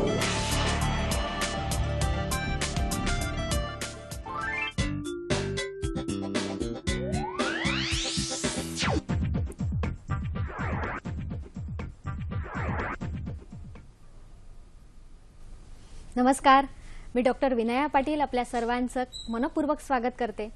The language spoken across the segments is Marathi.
नमस्कार, मी डॉक्टर विनया पाटील आपल्या सर्वांचं मनपूर्वक स्वागत करते।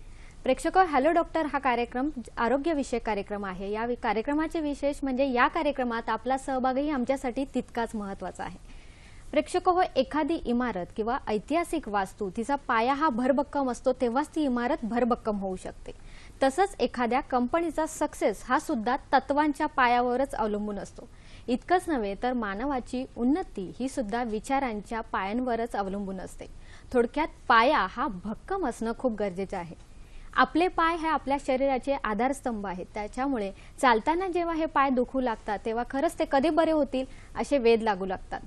प्रेक्षको, हॅलो डॉक्टर हा कार्यक्रम आरोग्यविषयक कार्यक्रम आहे। या कार्यक्रमाचे विशेष म्हणजे या कार्यक्रमात आपला सहभागही आमच्यासाठी तितकाच महत्त्वाचा आहे। प्रेक्षको हो, एखादी इमारत किंवा ऐतिहासिक वास्तू तिचा पाया हा भरभक्कम असतो तेव्हाच ती इमारत भरभक्कम होऊ शकते। तसंच एखाद्या कंपनीचा सक्सेस हा सुद्धा तत्वांच्या पायावरच अवलंबून असतो। इतकंच नव्हे तर मानवाची उन्नती ही सुद्धा विचारांच्या पायांवरच अवलंबून असते। थोडक्यात पाया हा भक्कम असणं खूप गरजेचं आहे। आपले पाय हे आपल्या शरीराचे आधारस्तंभ आहेत। त्याच्यामुळे चालताना जेव्हा हे पाय दुखू लागतात तेव्हा खरंच ते कधी बरे होतील असे वेध लागू लागतात।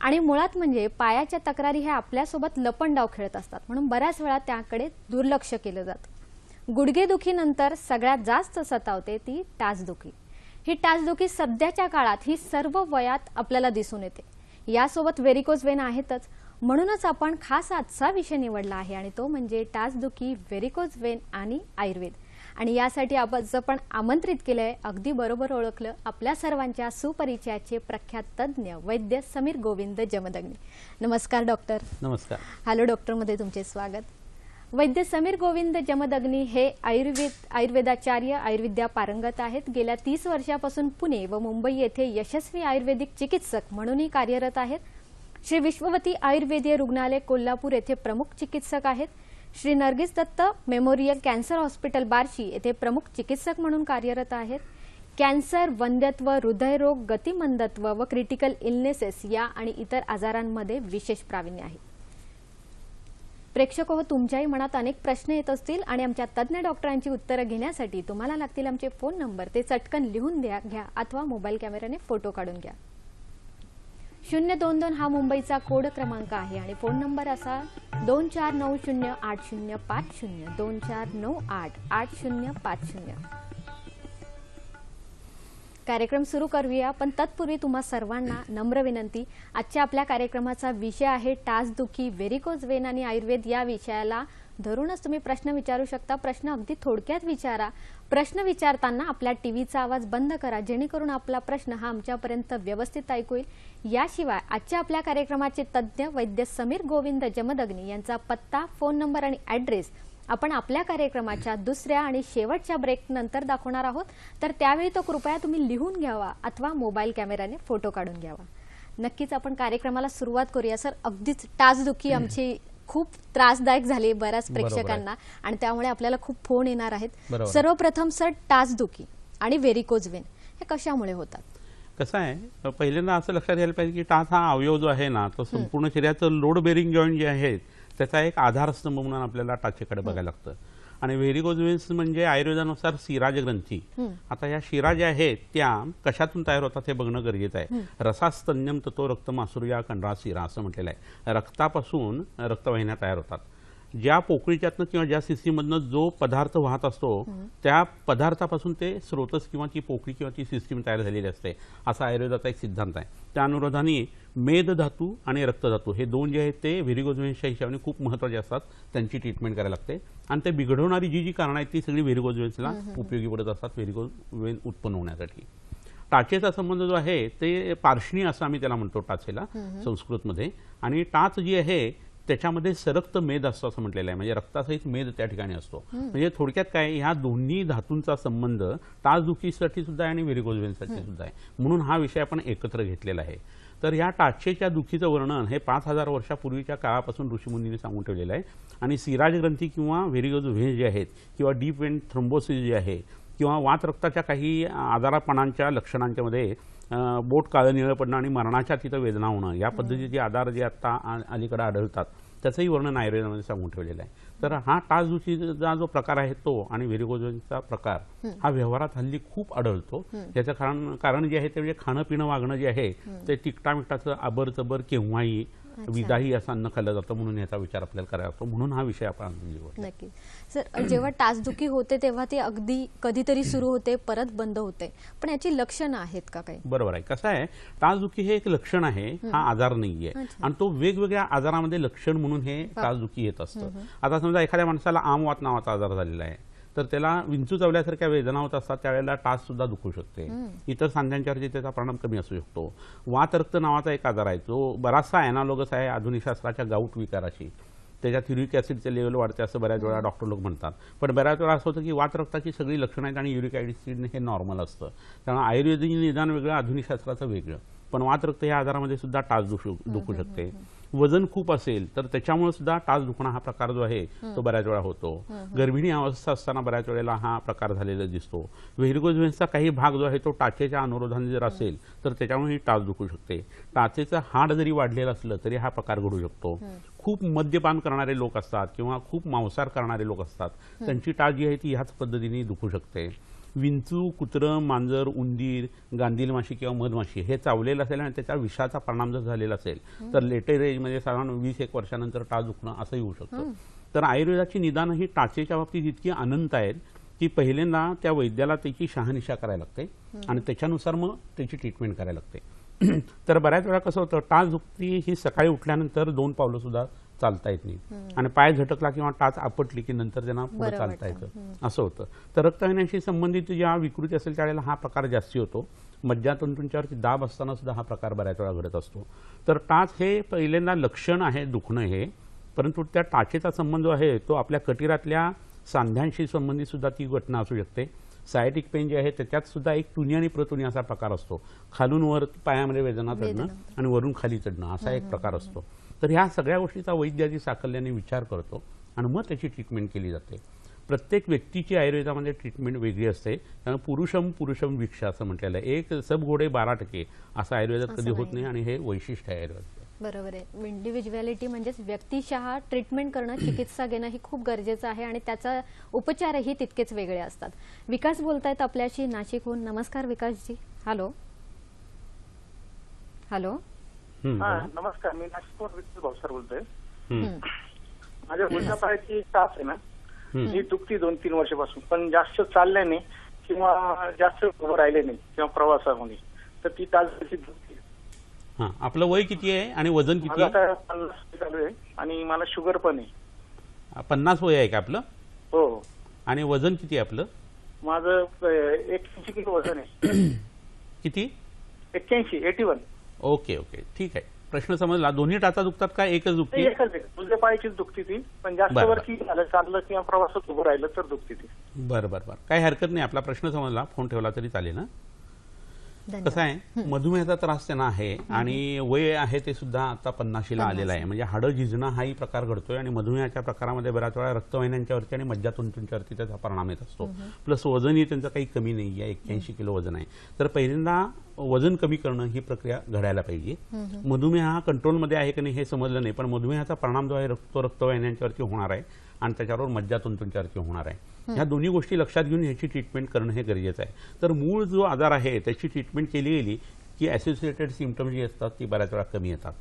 आणि मुळात म्हणजे पायाच्या तक्रारी हे आपल्यासोबत लपंडाव खेळत असतात, म्हणून बऱ्याच वेळा त्याकडे दुर्लक्ष केलं जातं। गुडघेदुखीनंतर सगळ्यात जास्त सतावते ती टाचदुखी। ही टाचदुखी सध्याच्या काळात ही सर्व वयात आपल्याला दिसून येते। यासोबत व्हेरिकोज वेन आहेतच, म्हणूनच आपण खास आजचा विषय निवडला आहे आणि तो म्हणजे टाचदुखी, व्हेरिकोज वेन आणि आयुर्वेद। आणि यासाठी आपण आमंत्रित केलंय, अगदी बरोबर ओळखलं, आपल्या सर्वांच्या सुपरिचयाचे प्रख्यात तज्ञ वैद्य समीर गोविंद जमदग्नी। नमस्कार डॉक्टर। नमस्कार। हॅलो डॉक्टर मध्ये तुमचे स्वागत। वैद्य समीर गोविंद जमदग्नी हे आयुर्वेदाचार्य, आयुर्विद्या पारंगत आहेत। गेल्या 30 वर्षापासून पुणे व मुंबई येथे यशस्वी आयुर्वेदिक चिकित्सक म्हणूनही कार्यरत आहेत। श्री विश्ववती आयुर्वेदीय रुग्णालय कोल्हापूर येथे प्रमुख चिकित्सक आहेत। Shri Nargis Dutt memorial cancer hospital Barshi येथे प्रमुख चिकित्सक म्हणून कार्यरत आहेत। कॅन्सर, वंध्यत्व, हृदयरोग, गतिमंदत्व व क्रिटिकल इलनेसेस या आणि इतर आजारांमध्ये विशेष प्रावीण्य आहे। प्रेक्षक हो, तुमच्याही मनात अनेक प्रश्न येत असतील आणि आमच्या तज्ञ डॉक्टरांची उत्तरं घेण्यासाठी तुम्हाला लागतील आमचे फोन नंबर। ते चटकन लिहून घ्या अथवा मोबाईल कॅमेऱ्याने फोटो काढून घ्या। 022 हा मुंबईचा कोड क्रमांक आहे आणि फोन नंबर असा 24908050 24988050। कार्यक्रम सुरू करूया, पण तत्पूर्वी तुम्हा सर्वांना नम्र विनंती। आजच्या आपल्या कार्यक्रमाचा विषय आहे टाचदुखी, व्हेरिकोज वेन आणि आयुर्वेद। या विषयाला धरूनच तुम्ही प्रश्न विचारू शकता। प्रश्न अगदी थोडक्यात विचारा। प्रश्न विचारताना आपल्या टीव्हीचा आवाज बंद करा, जेणेकरून आपला प्रश्न हा आमच्यापर्यंत व्यवस्थित ऐकू येईल। याशिवाय आजच्या आपल्या कार्यक्रमाचे तज्ञ वैद्य समीर गोविंद जमदग्नी यांचा पत्ता, फोन नंबर आणि ॲड्रेस आपण आपल्या कार्यक्रमाच्या दुसऱ्या आणि शेवटच्या ब्रेक नंतर दाखवणार आहोत, तर त्यावेळी तो कृपया तुम्ही लिहून घ्यावा अथवा मोबाईल कॅमेऱ्याने फोटो काढून घ्यावा। नक्कीच आपण कार्यक्रमाला सुरुवात करूया। सर, अगदीच टाचदुखी आमची खूप त्रासदायक झाली बऱ्याच प्रेक्षकांना आणि त्यामुळे आपल्याला खूप फोन येणार आहेत। सर्वप्रथम सर, टाचदुखी आणि व्हेरिकोज वेन हे कशामुळे होतात? कसं आहे, पहिल्यांदा असं लक्षात घ्यायला पाहिजे की टाच हा अवयव जो आहे ना, तो संपूर्ण शरीराचं लोड बेरिंग जॉईंट जे आहेत त्याचा एक आधारस्तंभ म्हणून आपल्याला टाचेकडे बघायला लागतं। आणि व्हेरिकोज वेन्स म्हणजे आयुर्वेदानुसार शिराज ग्रंथी। आता या शिरा ज्या आहेत त्या कशातून तयार होतात हे बघणं गरजेचं आहे। रसास्तन्यम ततो रक्तमासुर्या कंडरा शिरा असं म्हटलेलं आहे। रक्तापासून रक्तवाहिन्या तयार होतात। ज्या पोकळीच्यातनं किंवा ज्या सिस्टीममधनं जो पदार्थ वाहत असतो त्या पदार्थापासून ते स्रोतस किंवा ती पोकळी किंवा ती सिस्टीम तयार झालेली असते, असा आयुर्वेदाचा एक सिद्धांत आहे। त्या अनुरोधाने मेद धातू आणि रक्तधातू हे दोन जे आहेत ते व्हेरिकोज वेन्सच्या हिशोबाने खूप महत्त्वाचे असतात। त्यांची ट्रीटमेंट करायला लागते आणि ते बिघडवणारी जी कारणं आहेत ती सगळी व्हेरिकोज वेन्सला उपयोगी पडत असतात व्हेरिकोज वेन उत्पन्न होण्यासाठी। टाचेचा संबंध जो आहे ते पार्श्वनी असं आम्ही त्याला म्हणतो टाचेला संस्कृतमध्ये। आणि टाच जी आहे त्याच्यामध्ये सरक्त मेद असतो असं म्हटलेलं आहे, म्हणजे रक्तासहित मेद त्या ठिकाणी असतो। म्हणजे थोडक्यात काय, ह्या दोन्ही धातूंचा संबंध टाचदुखीसाठी सुद्धा आहे आणि व्हेरिकोज वेन्ससाठी सुद्धा आहे, म्हणून हा विषय आपण एकत्र घेतलेला आहे। तर या टाचेच्या दुखीचं वर्णन हे 5000 वर्षापूर्वीच्या काळापासून ऋषीमुनींनी सांगून ठेवलेलं आहे। आणि सिराज ग्रंथी किंवा व्हेरिकोज वेन्स जे आहेत किंवा डीप वेन थ्रोम्बोसिस जे आहे किंवा वात रक्ताच्या काही आजारपणांच्या लक्षणांच्या मध्ये बोट काळं निळं पडणं आणि मरणाच्या तिथं वेदना होणं, या पद्धतीचे आजार जे आता अलीकडे आढळतात त्याचंही वर्णन आयुर्वेदामध्ये सांगून ठेवलेलं आहे। तर हा टाचदुखीचा जो प्रकार आहे तो आणि व्हेरिकोज वेन्सचा प्रकार हा व्यवहारात हल्ली खूप आढळतो। याचं कारण जे आहे ते म्हणजे खाणं पिणं वागणं जे आहे ते तिकटा मिठाचं आबर चबर केव्हाही विदाही असं अन्न खाल्लं जातं म्हणून याचा विचार आपल्याला करायला लागतो, म्हणून हा विषय आपण निवडला. नक्की सर, जेव्हा टाचदुखी होते तेव्हा ती अगदी कधीतरी सुरू होते, परत बंद होते, पण याची लक्षणं आहेत का काही? बरोबर आहे. कसं आहे, टाचदुखी हे एक लक्षण आहे, हा आजार नाहीये. आणि तो वेगवेगळ्या आजारामध्ये लक्षण म्हणून हे टाचदुखी येत असतं. आता समजा एखाद्या माणसाला आमवात नावाचा आजार झालेला आहे, तर त्याला विंचू चावल्यासारख्या वेदना होत असतात, त्यावेळेला टाच सुद्धा दुखू शकते. इतर सांध्यांच्यावरती त्याचा परिणाम कमी असू शकतो. वातरक्त नावाचा एक आजार आहे, जो बराचसा अॅनालॉगस आहे आधुनिक शास्त्राच्या गाऊट विकाराशी. त्याच्यात युरिक ॲसिडचे लेवल वाढते असं बऱ्याच वेळा डॉक्टर लोक म्हणतात, पण बऱ्याच वेळा असं होतं की वातरक्ताची सगळी लक्षणं आहेत आणि युरिक ॲसिड हे नॉर्मल असतं. त्यामुळे आयुर्वेदिक निदान वेगळं, आधुनिक शास्त्राचं वेगळं. पण वातरक्त या आजारामध्ये सुद्धा टाच दुखू शकते. वजन खूप असेल तर त्याच्यामुळे सुद्धा टाच दुखणं हा प्रकार जो आहे तो बऱ्याच वेळा होतो. गर्भिणी अवस्था असताना बऱ्याच वेळेला हा प्रकार झालेला दिसतो. व्हेरिकोज व्हेन्सचा काही भाग जो आहे तो टाचेच्या अनुरोधाने जर असेल तर त्याच्यामुळे ही टाच दुखू शकते. टाचेचं हाड जरी वाढलेलं असलं तरी हा प्रकार घडू शकतो. खूप मद्यपान करणारे लोक असतात किंवा खूप मांसाहार करणारे लोक असतात, त्यांची टाच जी आहे ती ह्याच पद्धतीने दुखू शकते. विंचू, कुत्रं, मांजर, उंदीर, गांधील माशी किंवा मधमाशी हे चावलेलं असेल आणि त्याच्या विषाचा परिणाम जर झालेला असेल तर लेटर एजमध्ये साधारण 20-1 वर्षानंतर टाच दुखणं असंही होऊ शकतं. तर आयुर्वेदाची निदान ही टाचेच्या बाबतीत इतकी अनंत आहेत की पहिल्यांदा त्या वैद्याला त्याची शहानिशा करायला लागते आणि त्याच्यानुसार मग त्याची ट्रीटमेंट करायला लागते. तर बऱ्याच वेळा कसं होतं, टाच दुखती ही सकाळी उठल्यानंतर 2 पावलं सुद्धा चालता येत नाही आणि पाय झटकला किंवा टाच आपटली की नंतर त्यांना पुढे चालता येतं असं होतं. तर रक्तवाहिन्याशी संबंधित ज्या विकृती असेल त्यावेळेला हा प्रकार जास्ती होतो. मज्जातंतूंच्यावरती दाब असताना सुद्धा हा प्रकार बऱ्याच वेळा घडत असतो. तर टाच हे पहिल्यांदा लक्षण आहे दुखणं हे, परंतु त्या टाचेचा संबंध जो आहे तो आपल्या कटिरातल्या सांध्यांशी संबंधित सुद्धा ती घटना असू शकते. सायटिक पेन जे आहे त्याच्यात सुद्धा एक तुनी आणि प्रतुनी असा प्रकार असतो. खालून वर पायामध्ये वेदना चढणं आणि वरून खाली चढणं असा एक प्रकार असतो. तर ह्या सगळ्या गोष्टीचा वैद्याची साकल्याने विचार करतो आणि मग त्याची ट्रीटमेंट केली जाते. प्रत्येक व्यक्तीची आयुर्वेदामध्ये ट्रीटमेंट वेगळी असते. त्यामुळे पुरुषम वीक्षा असं म्हटलेलं आहे. एक सब घोडे 12% असं आयुर्वेदात कधी होत नाही आणि हे वैशिष्ट्य आहे आयुर्वेदाचं. बरोबर आहे. इंडिव्हिज्युअलिटी म्हणजेच व्यक्तिशः ट्रीटमेंट करणं, चिकित्सा घेणं ही खूप गरजेचं आहे आणि त्याचा उपचारही तितकेच वेगळे असतात. विकास बोलतायत आपल्याशी नाशिकहून. नमस्कार विकासजी. Hello hello. नमस्कार, मी नाशिकहून विकास भावसार बोलतोय. माझ्या उजव्या पायाची टाच आहे ना, ही दुखती 2-3 वर्षापासून, पण जास्त चालल्याने किंवा जास्त उभं राहिले नाही किंवा प्रवासामध्ये तर ती टाच दुखती. आपलं वय किती आहे आणि वजन किती आहे? 50 चालू आहे आणि मला शुगर पण आहे. 50 वय आहे का आपलं? हो. आणि वजन किती आहे आपलं? माझं 81 किलो वजन आहे. किती? 81. ओके ओके, ठीक आहे. प्रश्न समजला. दोन्ही टाचा दुखतात का एकच दुखते? उजव्या पायाचीच दुखती ती, पण जास्त वरती झालं, चाललं किंवा प्रवासात उभं राहिलं तर दुखती ती. बरं बरं बरं, काही हरकत नाही. आपला प्रश्न समजला. फोन ठेवला तरी चालेल ना. कसं आहे, मधुमेहाचा त्रास त्यांना आहे आणि वय आहे ते सुद्धा आता 50शीला आलेला आहे. म्हणजे हाडं झिजणं हाही प्रकार घडतोय आणि मधुमेहाच्या प्रकारामध्ये बऱ्याच वेळा रक्तवाहिन्यांच्यावरती आणि मज्जातंतूंच्यावरती त्याचा परिणाम येत असतो. प्लस वजनही त्यांचं काही कमी नाही आहे, 81 किलो वजन आहे. तर पहिल्यांदा वजन कमी करणं ही प्रक्रिया घडायला पाहिजे. मधुमेह हा कंट्रोलमध्ये आहे की नाही हे समजलं नाही, पण मधुमेहाचा परिणाम जो आहे तो रक्तवाहिन्यांच्यावरती होणार आहे आणि त्याच्याबरोबर मज्जातंतूंच्यावरती होणार आहे. ह्या दोन्ही गोष्टी लक्षात घेऊन ह्याची ट्रीटमेंट करणं हे गरजेचं आहे. तर मूळ जो आजार आहे त्याची ट्रीटमेंट केली गेली की ॲसोसिएटेड सिम्पटम्स जी असतात ती बऱ्याच वेळा कमी येतात.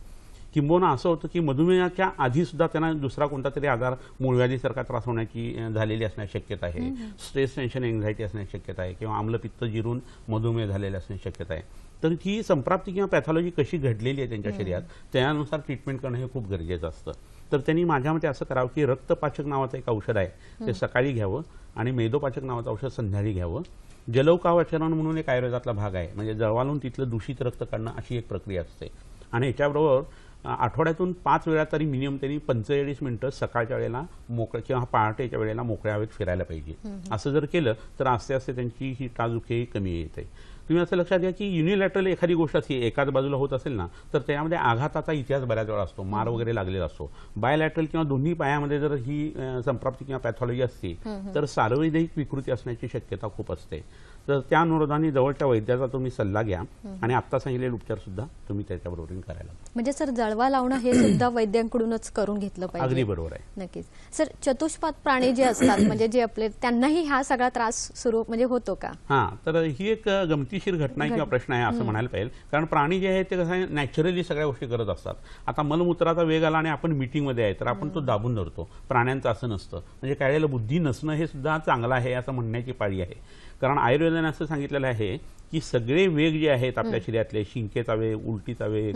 किंबहुना असं होतं की मधुमेहाच्या आधी सुद्धा त्यांना दुसरा कोणता तरी आजार मूळव्याधीसारखा त्रास होण्याची झालेली असण्याची शक्यता आहे. स्ट्रेस, टेन्शन, एन्झायटी असण्याची शक्यता आहे किंवा आम्लपित्त जिरून मधुमेह झालेले असण्याची शक्यता आहे. तर ही संप्राप्ती किंवा पॅथॉलॉजी कशी घडलेली आहे त्यांच्या शरीरात त्यानुसार ट्रीटमेंट करणं हे खूप गरजेचं असतं. तर त्यांनी माझ्या मते असं करावं की रक्तपाचक नावाचं एक औषध आहे ते सकाळी घ्यावं आणि मेदोपाचक नावाचं औषध संध्याकाळी घ्यावं. जलौकावचरण म्हणून एक आयुर्वेदातला भाग आहे, म्हणजे जळवालून तिथलं दूषित रक्त काढणं अशी एक प्रक्रिया असते. आणि याच्याबरोबर आठवड्यातून 5 वेळा तरी मिनिमम त्यांनी 45 मिनिटं सकाळच्या वेळेला मोकळ्या किंवा पहाटेच्या वेळेला मोकळ्या हवेत फिरायला पाहिजे. असं जर केलं तर आस्ते आस्ते त्यांची ही टाचदुखी कमी येते. तुम्ही असं लक्षात घ्या की युनिलॅटरल एखादी गोष्ट अशी एकाच बाजूला होत असेल ना तर त्यामध्ये आघाताचा इतिहास बऱ्याच वेळा असतो, मार वगैरे लागलेला असतो. बायलॅटरल किंवा दोन्ही पायामध्ये जर ही संप्राप्ती किंवा पॅथॉलॉजी असते तर सार्वजनिक विकृती असण्याची शक्यता खूप असते. तर त्या अनुरोधाने जवळच्या वैद्याचा तुम्ही सल्ला घ्या आणि आता सांगितलेले उपचार सुद्धा तुम्ही त्याच्याबरोबर करायला. म्हणजे सर जळवा लावणं हे सुद्धा वैद्यांकडूनच करून घेतलं पाहिजे. अगदी बरोबर आहे. नक्कीच सर. चतुष्पाद प्राणी जे असतात म्हणजे जे आपले त्यांनाही हा सगळा त्रास सुरू म्हणजे होतो का? हा, तर ही एक गमतीशीर घटना किंवा प्रश्न आहे असं म्हणायला पाहिजे. कारण प्राणी जे आहे ते कसं आहे नॅचरली सगळ्या गोष्टी करत असतात. आता मलमूत्राचा वेग आला आणि आपण मीटिंगमध्ये आहे तर आपण तो दाबून धरतो. प्राण्यांचं असं नसतं. म्हणजे काही वेळेला बुद्धी नसणं हे सुद्धा चांगलं आहे असं म्हणण्याची पाळी आहे. कारण आयुर्वेदाने असं सांगितलेलं आहे की सगळे वेग जे आहेत आपल्या शरीरातले, शिंकेचा वेग, उलटीचा वेग,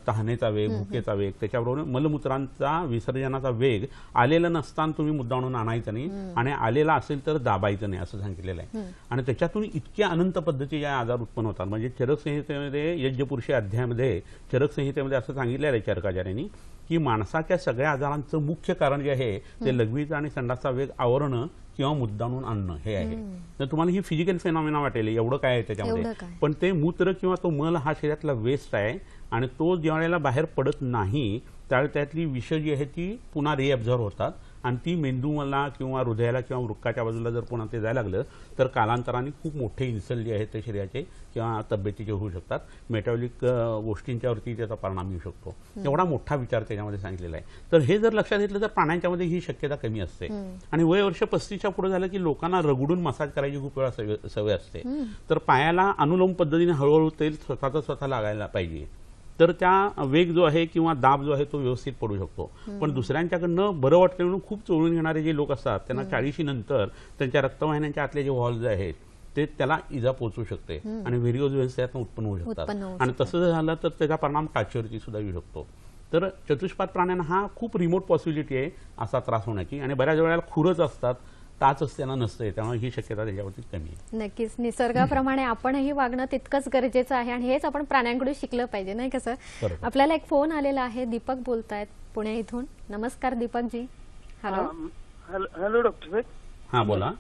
तहानेचा वेग, भुकेचा वेग, त्याच्याबरोबर मलमूत्रांचा विसर्जनाचा वेग आलेला नसताना तुम्ही मुद्दामून आणायचं नाही आणि आलेला असेल तर दाबायचं नाही असं सांगितलेलं आहे. आणि त्याच्यातून इतक्या अनंत पद्धतीचे आजार उत्पन्न होतात. म्हणजे चरक संहितेमध्ये यज्ञपुरुषी अध्यायामध्ये चरक संहितेमध्ये असं सांगितलेलं आहे चरकाचार्यांनी की माणसाच्या सगळ्या आजारांचं मुख्य कारण जे आहे ते लघवीचा आणि संडासचा वेग आवरणं किंवा मुद्दामून आणणं हे आहे. तर तुम्हाला ही फिजिकल फेनॉमिना वाटेल एवढं काय आहे त्याच्यामध्ये, पण ते मूत्र किंवा तो मल हा शरीरातला वेस्ट आहे आणि तो ज्या वेळेला बाहेर पडत नाही त्यावेळी त्यातली विष जी आहे ती पुन्हा रिअब्झॉर्व होतात आणि ती मेंदूला किंवा हृदयाला किंवा वृक्काच्या बाजूला जर पुन्हा ते जायला लागलं तर कालांतराने खूप मोठे इन्सल्ट जे आहेत ते शरीराचे किंवा तब्येतीचे होऊ शकतात. मेटाबॉलिक गोष्टींच्यावरती त्याचा परिणाम येऊ शकतो. एवढा मोठा विचार त्याच्यामध्ये सांगितलेला आहे. तर हे जर लक्षात घेतलं तर प्राण्यांच्यामध्ये ही शक्यता कमी असते. आणि वय वर्ष 35च्या पुढे झालं की लोकांना रगडून मसाज करायची खूप वेळा सवय असते. तर पायाला अनुलोम पद्धतीने हळूहळू तेल स्वतः लागायला पाहिजे. तर त्या वेग जो आहे किंवा दाब जो आहे तो व्यवस्थित पडू शकतो. पण दुसऱ्यांच्याकडनं बरं वाटलं म्हणून खूप चोळून घेणारे जे लोक असतात त्यांना 40 नंतर त्यांच्या रक्तवाहिन्यांच्या आतले जे व्हॉल्व्ज आहेत ते त्याला इजा पोहोचू शकते आणि व्हेरिकोज व्हेन्स त्यातून उत्पन्न होऊ शकतात. आणि तसं झालं तर त्याचा परिणाम टाचेवरती सुद्धा येऊ शकतो. तर चतुष्पाद प्राण्यांना हा खूप रिमोट पॉसिबिलिटी आहे असा त्रास होण्याची. आणि बऱ्याच वेळेला खुरच असतात, टाचच त्यांना नसते, त्यामुळे ही शक्यता त्याच्यावरती कमी आहे. नक्कीच निसर्गाप्रमाणे आपणही वागणं तितकंच गरजेचं आहे आणि हेच आपण प्राण्यांकडून शिकलं पाहिजे नाही कसं. आपल्याला एक फोन आलेला आहे. दीपक बोलतायत पुणे इथून. नमस्कार दीपकजी. हॅलो. हॅलो डॉक्टर साहेब. हा बोला.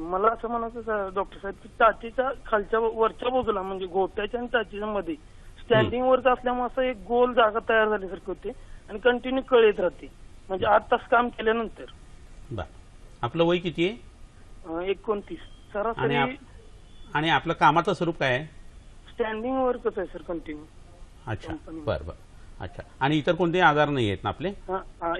मला असं म्हणायचं डॉक्टर साहेब टाचीच्या खालच्या वरच्या बाजूला म्हणजे गोट्याच्या आणि टाचीच्या मध्ये स्टँडिंग वरच असल्यामुळे असं एक गोल जागा तयार झाल्यासारखी होते आणि कंटिन्यू कळ येत राहते म्हणजे 8 तास काम केल्यानंतर. आपलं वय किती आहे? 29 सरासरी. आणि आपलं कामाचं स्वरूप काय आहे? स्टँडिंग वर्कच आहे सर कंटिन्यू. अच्छा बरं. अच्छा. आणि इतर कोणते आजार नाही आहेत ना आपले?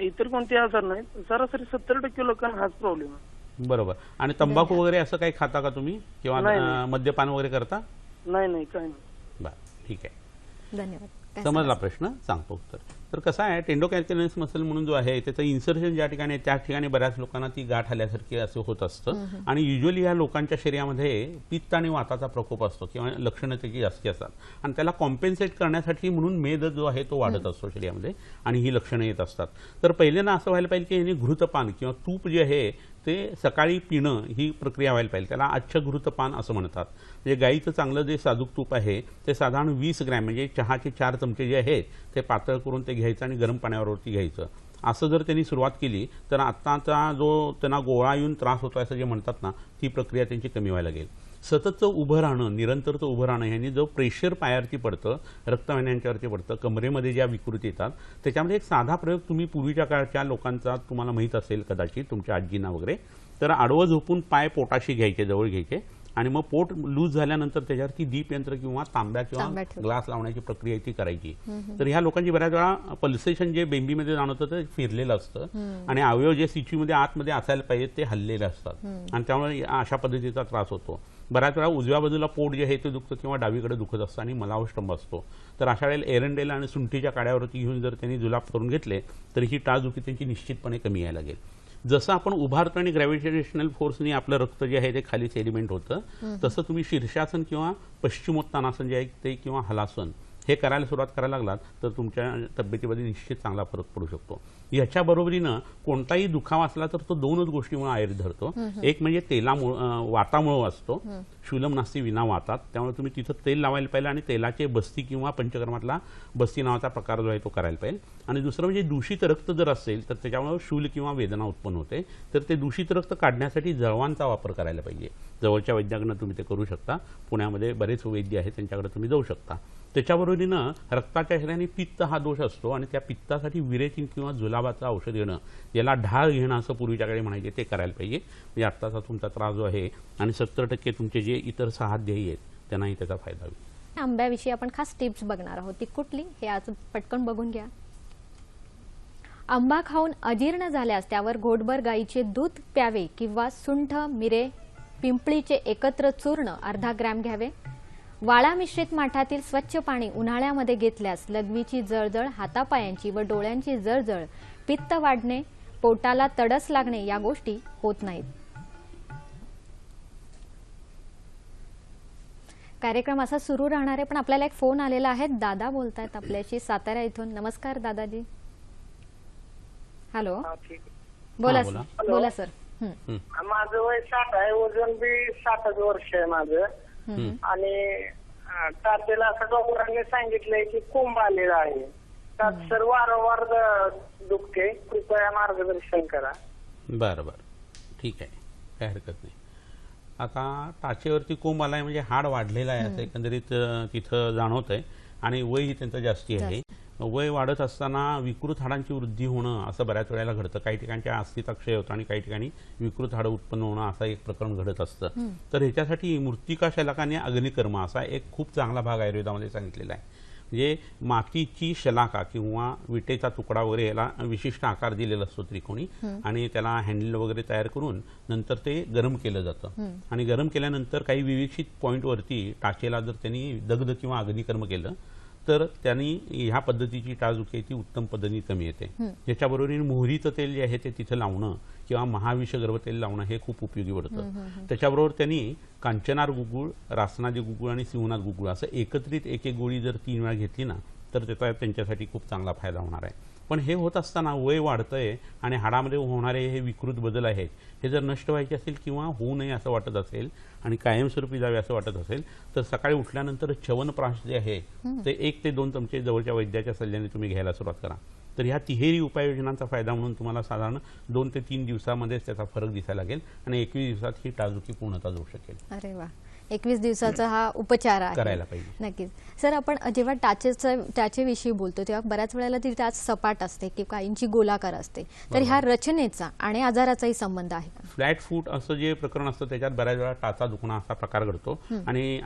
इतर कोणते आजार नाहीत. सरासरी 70% लोकांना हाच प्रॉब्लेम आहे. बरोबर. आणि तंबाखू वगैरे असं काही खाता का तुम्ही किंवा मद्यपान वगैरे करता? नाही काही नाही. बरं ठीक आहे. धन्यवाद. समजला प्रश्न, सांगतो उत्तर. तर कसं आहे टेंडोकॅल्क्युलस मसल म्हणून जो आहे त्याचं इन्सर्शन ज्या ठिकाणी त्या ठिकाणी बऱ्याच लोकांना ती गाठ आल्यासारखी असं होत असतं. आणि युजली ह्या लोकांच्या शरीरामध्ये पित्त आणि वाताचा प्रकोप असतो किंवा लक्षणं त्याची जास्ती असतात आणि त्याला कॉम्पेन्सेट करण्यासाठी म्हणून मेद जो आहे तो वाढत असतो शरीरामध्ये आणि ही लक्षणं येत असतात. तर पहिल्यांदा असं व्हायला पाहिजे की यांनी घृतपान किंवा तूप जे आहे ते सकाळी पिणं ही प्रक्रिया व्हायला पाहिजे. त्याला अच्छघृतपान असं म्हणतात. म्हणजे गाईचं चांगलं जे साजूक तूप आहे ते साधारण 20 ग्रॅम म्हणजे चहाचे 4 चमचे जे आहेत ते पातळ करून ते घ्यायचं आणि गरम पाण्यावरती घ्यायचं. असं जर त्यांनी सुरुवात केली तर आत्ताचा जो त्यांना गोळा येऊन त्रास होतो असं जे म्हणतात ना ती प्रक्रिया त्यांची कमी व्हायला लागेल. सततचं उभं राहणं, निरंतरचं उभं राहणं ह्यांनी जो प्रेशर पायावरती पडतं, रक्तवाहिन्यांच्यावरती पडतं, कमरेमध्ये ज्या विकृती येतात त्याच्यामध्ये एक साधा प्रयोग तुम्ही पूर्वीच्या काळच्या लोकांचा तुम्हाला माहीत असेल कदाचित तुमच्या आजींना वगैरे. तर आडवं झोपून पाय पोटाशी घ्यायचे, जवळ घ्यायचे आणि मग पोट लूज झाल्यानंतर त्याच्यावरती दीपयंत्र किंवा तांब्या किंवा ग्लास लावण्याची प्रक्रिया ती करायची. तर ह्या लोकांची बऱ्याच वेळा पल्सेशन जे बेंबीमध्ये जाणवतं ते फिरलेलं असतं आणि अवयव जे सिचीमध्ये आतमध्ये असायला पाहिजे ते हललेले असतात आणि त्यामुळे अशा पद्धतीचा त्रास होतो. बऱ्याच वेळा उजव्या बाजूला पोट जे आहे ते दुखतं किंवा डावीकडे दुखत असतं आणि मलावष्टंभ असतो. तर अशा वेळेला एरंडेल आणि सुंठीच्या काड्यावरती घेऊन जर त्यांनी जुलाब करून घेतले तर ही टाचदुखी त्यांची निश्चितपणे कमी यायला लागेल. जसं आपण उभारतो आणि ग्रॅव्हिटेशनल फोर्सनी आपलं रक्त जे आहे ते खाली सेडिमेंट होतं तसं तुम्ही शीर्षासन किंवा पश्चिमोत्तानासन जे आहे ते किंवा हलासन हे करायला सुरुवात करायला लागलात तर तुमच्या तब्येतीमध्ये निश्चित चांगला फरक पडू शकतो. ह्याच्या बरोबरीनं कोणताही दुखावा असला तर तो 2च गोष्टीमुळे आयुर्वेद धरतो. एक म्हणजे तेलामुळे, वातामुळे असतो. शूलम नास्ती विना वातात, त्यामुळे तुम्ही तिथं तेल लावायला पाहिजे आणि तेलाचे बस्ती किंवा पंचकर्मातला बस्ती नावाचा प्रकार जो आहे तो करायला पाहिजे. आणि दुसरं म्हणजे दूषित रक्त जर असेल तर त्याच्यामुळे शूल किंवा वेदना उत्पन्न होते. तर ते दूषित रक्त काढण्यासाठी जळवांचा वापर करायला पाहिजे. जवळच्या वैद्याकडनं तुम्ही ते करू शकता. पुण्यामध्ये बरेच वैद्य आहेत त्यांच्याकडे तुम्ही जाऊ शकता. त्याच्याबरोबरीनं रक्ताच्या शरीराने पित्त हा दोष असतो आणि त्या पित्तासाठी विरेचन किंवा जुलाबाचं औषध घेणं, याला ढाळ घेणं असं पूर्वीच्या काळी म्हणायचे, ते करायला पाहिजे. म्हणजे आत्ताचा तुमचा त्रास जो आहे आणि 70% तुमचे जे इतर 6 ध्येय आहेत त्यांनाही त्याचा फायदा होईल. आंब्याविषयी आपण खास टिप्स बघणार आहोत, ती कुठली हे आज पटकन बघून घ्या. आंबा खाऊन अजीर्ण झाल्यास त्यावर घोटभर गाईचे दूध प्यावे किंवा सुंठ, मिरे, पिंपळीचे एकत्र चूर्ण अर्धा ग्रॅम घ्यावे. वाळा मिश्रित माठातील स्वच्छ पाणी उन्हाळ्यामध्ये घेतल्यास लघवीची जळजळ, हातापायांची व डोळ्यांची जळजळ, पित्त वाढणे, पोटाला तडस लागणे या गोष्टी होत नाहीत. कार्यक्रम असा सुरू राहणार आहे, पण आपल्याला एक फोन आलेला आहे. दादा बोलतायत आपल्याशी सातारा इथून. नमस्कार दादाजी. हॅलो, बोला बोला. सर. बोला सर. माझं वय 60 आहे, वजन बी 60 वर्ष आहे माझं. आणि तात्याला असं डॉक्टरांनी सांगितलंय की कोंब आलेला आहे. त्यात सर वारंवार दुखते, कृपया मार्गदर्शन करा. बरं बरं, ठीक आहे, काय हरकत नाही. आता टाचेवरती कोंब आलाय म्हणजे हाड वाढलेलं आहे असं एकंदरीत तिथं जाणवत आहे आणि वयही त्यांचं जास्ती आहे. वय वाढत असताना विकृत हाडांची वृद्धी होणं असं बऱ्याच वेळेला घडतं. काही ठिकाणच्या अस्थिता क्षय होतं आणि काही ठिकाणी विकृत हाडं उत्पन्न होणं असं एक प्रकरण घडत असतं. तर ह्याच्यासाठी मृत्तिका शलाकाने अग्निकर्म असा एक खूप चांगला भाग आयुर्वेदामध्ये सांगितलेला आहे. म्हणजे मातीची शलाका किंवा विटेचा तुकडा वगैरे याला विशिष्ट आकार दिलेला असतो त्रिकोणी आणि त्याला हँडल वगैरे तयार करून नंतर ते गरम केलं जातं आणि गरम केल्यानंतर काही विवेक्षित पॉईंटवरती टाचेला जर त्यांनी दग्ध किंवा अग्निकर्म केलं तर त्यांनी ह्या पद्धतीची टाचदुखी ती उत्तम पद्धतीने कमी येते. याच्याबरोबर मोहरीचं तेल जे आहे ते तिथं लावणं किंवा महाविष गर्भ तेल लावणं हे खूप उपयोगी पडतं. त्याच्याबरोबर त्यांनी कांचनार गुगुळ, रासनादी गुगुळ आणि सिंहनाथ गुगुळ असं एकत्रित एक एक गोळी जर 3 वेळा घेतली ना तर त्याचा त्यांच्यासाठी खूप चांगला फायदा होणार आहे. पण हे होत असताना वय वाढतंय आणि हाडामध्ये होणारे हे विकृत बदल आहेत हे जर नष्ट व्हायचे असेल किंवा होऊ नये असं वाटत असेल आणि कायमस्वरूपी जावे असं वाटत असेल तर सकाळी उठल्यानंतर च्यवनप्राश जे आहे ते 1 ते 2 चमचे जवळच्या वैद्याच्या सल्ल्याने तुम्ही घ्यायला सुरुवात करा. तर ह्या तिहेरी उपाययोजनांचा फायदा म्हणून तुम्हाला साधारण 2 ते 3 दिवसामध्येच त्याचा फरक दिसायला लागेल आणि 21 दिवसात ही टाचदुखी पूर्णतः जाऊ शकेल. अरे वा, 21 दिवसाचा हा उपचार आहे. करायला पाहिजे. नक्कीच. सर, आपण जेव्हा टाचेविषयी बोलतो तेव्हा बऱ्याच वेळेला ती टाच सपाट असते की काहींची गोलाकार असते, तर ह्या रचनेचा आणि आजाराचाही संबंध आहे का? फ्लॅट फूट असं जे प्रकरण असतं त्याच्यात बऱ्याच वेळा टाचा दुखणं असा प्रकार घडतो आणि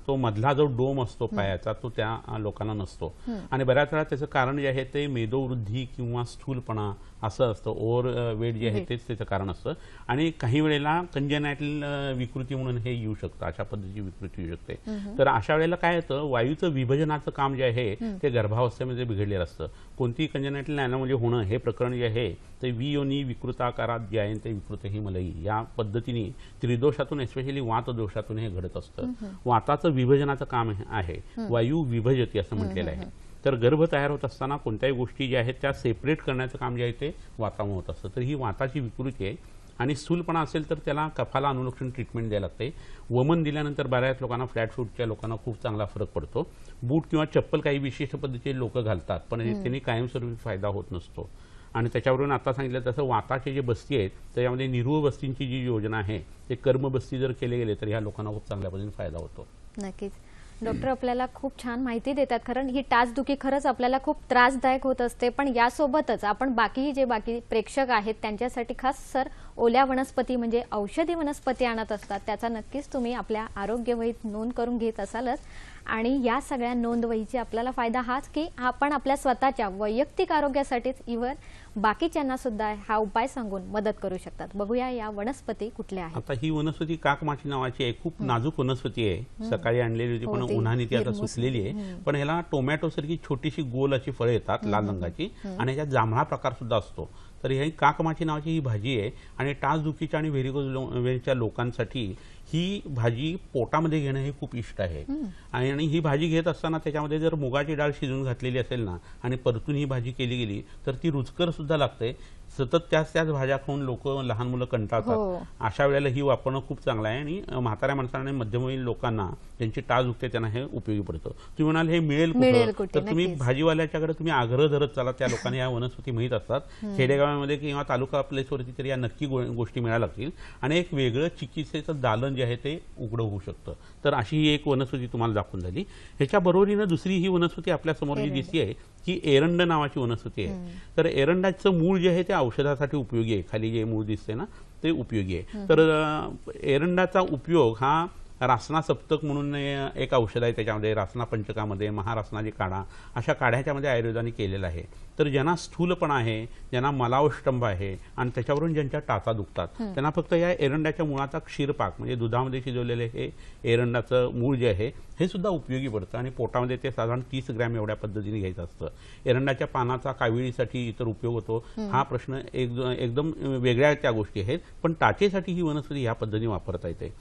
तो मधला जो डोम असतो पायाचा तो त्या लोकांना नसतो आणि बऱ्याच वेळा त्याचं कारण जे आहे ते मेदोवृद्धी किंवा स्थूलपणा असं असतं. ओव्हर वेट जे आहे तेच त्याचं कारण असतं आणि काही वेळेला कंजेनायटल विकृती म्हणून हे येऊ शकतं, अशा पद्धतीची विकृती येऊ शकते. तर अशा वेळेला काय होतं, वायूचं विभजनाचं काम जे आहे ते गर्भावस्थेमध्ये बिघडलेलं असतं. कोणतीही कंजेनायटल ॲनोमली होणं हे प्रकरण जे आहे ते वियोनी विकृताकारात जे आहे ते विकृत ही मलई या पद्धतीने त्रिदोषातून एस्पेशली वात दोषातून हे घडत असतं. वाताचं विभजनाचं काम आहे, वायू विभजती असं म्हटलेलं आहे. तर गर्भ तयार होत असताना कोणत्याही गोष्टी ज्या आहेत त्या सेपरेट करण्याचं काम जे आहे ते वातामुळे होत असतं. तर ही वाताची विकृती आहे आणि स्थूलपणा असेल तर त्याला कफाला अनुलक्षण ट्रीटमेंट द्यायला लागते. वमन दिल्यानंतर बऱ्याच लोकांना, फ्लॅट फूटच्या लोकांना खूप चांगला फरक पडतो. बूट किंवा चप्पल काही विशिष्ट पद्धतीचे लोक घालतात पण त्यांनी कायमस्वरूपी फायदा होत नसतो. आणि त्याच्यावरून आता सांगितलं तसं वाताचे जे बस्ती आहेत त्याच्यामध्ये निरूळ बस्तींची जी योजना आहे ते कर्मबस्ती जर केले गेले तर ह्या लोकांना खूप चांगल्या पद्धतीने फायदा होतो. नक्कीच. डॉक्टर आपल्याला खूप छान माहिती देतात. कारण ही टाचदुखी खरंच आपल्याला खूप त्रासदायक होत असते, पण यासोबतच आपण बाकी प्रेक्षक आहेत त्यांच्यासाठी खास सर ओल्या वनस्पती म्हणजे औषधी वनस्पती आणत असतात. त्याचा नक्कीच तुम्ही आपल्या आरोग्यवहीत नोंद करून घेत असालच आणि या सगळ्या नोंदवहीची आपल्याला फायदा हाच की आपण आपल्या स्वतःच्या वैयक्तिक आरोग्यासाठीच इव्हन बाकीच्यांना सुद्धा हा उपाय सांगून मदत करू शकतात. बघूया या वनस्पती कुठल्या आहेत. आता ही वनस्पती काकमाची नावाची आहे, खूप नाजूक वनस्पती आहे. सकाळी आणलेली होती पण उन्हाने ती आता सुकलेली आहे. पण ह्याला टोमॅटो सारखी छोटीशी गोल अशी फळं येतात लाल रंगाची आणि ह्याच्यात जांभळा प्रकार सुद्धा असतो. तर ही काकमाची नावाची ही भाजी आहे आणि टाचदुखीच्या आणि व्हेरिकोजच्या लोकांसाठी ही भाजी पोटामध्ये घेणं हे खूप इष्ट आहे. आणि ही भाजी घेत असताना त्याच्यामध्ये जर मुगाची डाळ शिजवून घातलेली असेल ना आणि परतून ही भाजी केली गेली तर ती रुचकर सुद्धा लागते. सतत त्याच भाज्या खाऊन लोक लहान मुलं कंटाळतात. अशा वेळेला ही वापरणं खूप चांगलं आहे आणि म्हाताऱ्या माणसांना आणि मध्यमवयीन लोकांना ज्यांची टाच दुखते त्यांना हे उपयोगी पडतं. तुम्ही म्हणाल हे मिळेल कुठं, तर तुम्ही भाजीवाल्याच्याकडे तुम्ही आग्रह धरत चाला. त्या लोकांना या वनस्पती माहीत असतात. खेडेगावामध्ये किंवा तालुका प्लेसवरती तरी या नक्की गोष्टी मिळायला लागतील आणि एक वेगळं चिकित्सेचं दालन जे आहे ते उघडं होऊ शकतं. तर अशी ही एक वनस्पती तुम्हाला दाखवून झाली. ह्याच्या बरोबरीनं दुसरी ही वनस्पती आपल्या समोर जी दिसती आहे ही एरंड नावाची वनस्पती आहे. तर एरंडाचं मूळ जे आहे ते औषधासाठी उपयोगी आहे. खाली जे मूळ दिसते ना ते उपयोगी आहे. तर एरंडाचा उपयोग हा रासना सप्तक म्हणून एक औषध आहे. त्याच्यामध्ये रासना पंचकामध्ये महारासनाची काढा अशा काढ्याच्या मध्ये आयुर्वेदाने केलेला आहे. तर ज्यांना स्थूलपणा आहे, ज्यांना मलावष्टंभ आहे आणि त्याच्यावरून ज्यांच्या टाचा दुखतात त्यांना फक्त या एरंडाच्या मुळाचा क्षीरपाक म्हणजे दुधामध्ये शिजवलेले हे एरंडाचं मूळ जे आहे हे सुद्धा उपयोगी पडतं आणि पोटामध्ये ते साधारण 30 ग्रॅम एवढ्या पद्धतीने घ्यायचं असतं. एरंडाच्या पानाचा काविळीसाठी इतर उपयोग होतो हा प्रश्न एकदम वेगळ्या त्या गोष्टी आहेत. पण टाचेसाठी ही वनस्पती या पद्धतीने वापरता येते.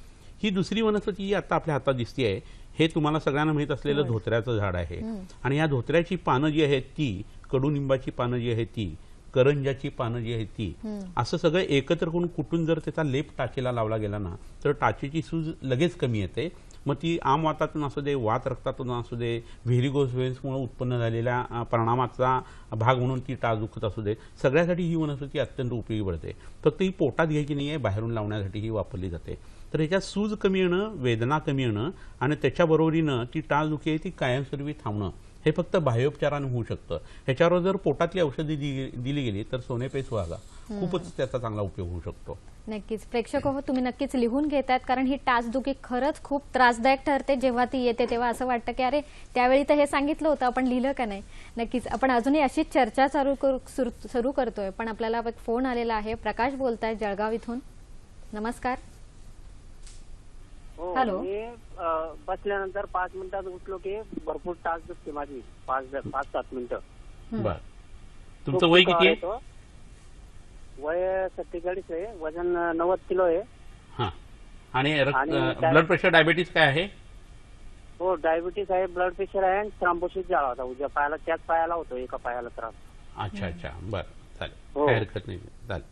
ही दुसरी वनस्पती जी आता आपल्या हातात दिसते आहे हे तुम्हाला सगळ्यांना माहित असलेलं धोत्र्याचं झाड आहे. आणि या धोत्र्याची पानं जी आहेत ती, कडुनिंबाची पानं जी आहेत ती, करंजाची पानं जी आहेत ती, असं सगळं एकत्र करून कुटून जर त्याचा लेप टाचेला लावला गेला ना तर टाचेची सूज लगेच कमी येते. मग ती आम वातातून असू दे, वात रक्तातून असू दे, व्हेरिगोज व्हेन्समुळे उत्पन्न झालेल्या परिणामाचा भाग म्हणून ती टाच दुखत असू दे, सगळ्यासाठी ही वनस्पती अत्यंत उपयोगी पडते. फक्त ही पोटात घ्यायची नाही आहे, बाहेरून लावण्यासाठी ही वापरली जाते. तर ह्याच्यात सूज कमी येणं, वेदना कमी येणं आणि त्याच्याबरोबरीनं ती टाचदुखी आहे ती कायमस्वरूपी थांबणं हे फक्त बाह्योपचाराने होऊ शकतं. ह्याच्यावर जर पोटातली औषधी दिली गेली तर सोनेपेस व्हागा खूपच त्याचा चांगला उपयोग होऊ शकतो. नक्कीच प्रेक्षक हो, तुम्ही नक्कीच लिहून घेतात कारण ही टाचदुखी खरंच खूप त्रासदायक ठरते. जेव्हा ती येते तेव्हा असं वाटतं की अरे त्यावेळी तर हे सांगितलं होतं, आपण लिहिलं का नाही. नक्कीच आपण अजूनही अशीच चर्चा सुरू करतोय. पण आपल्याला एक फोन आलेला आहे. प्रकाश बोलताय जळगाव इथून. नमस्कार. हॅलो. मी बसल्यानंतर 5 मिनिटात उठलो की भरपूर टाच दुखते माझी 5-7 मिनिटं. बर, तुमचं वय किती आहे? वय 47 आहे, वजन 90 किलो आहे. हा, आणि ब्लड प्रेशर डायबिटीस काय आहे? हो, डायबिटीस आहे, ब्लड प्रेशर आहे आणि थ्रॉम्बोसिस झाला होता उजव्या पायाला, त्याच पायाला होतो, एका पायाला त्रास. अच्छा, बरं, चालेल, काही हरकत नाही, चालेल.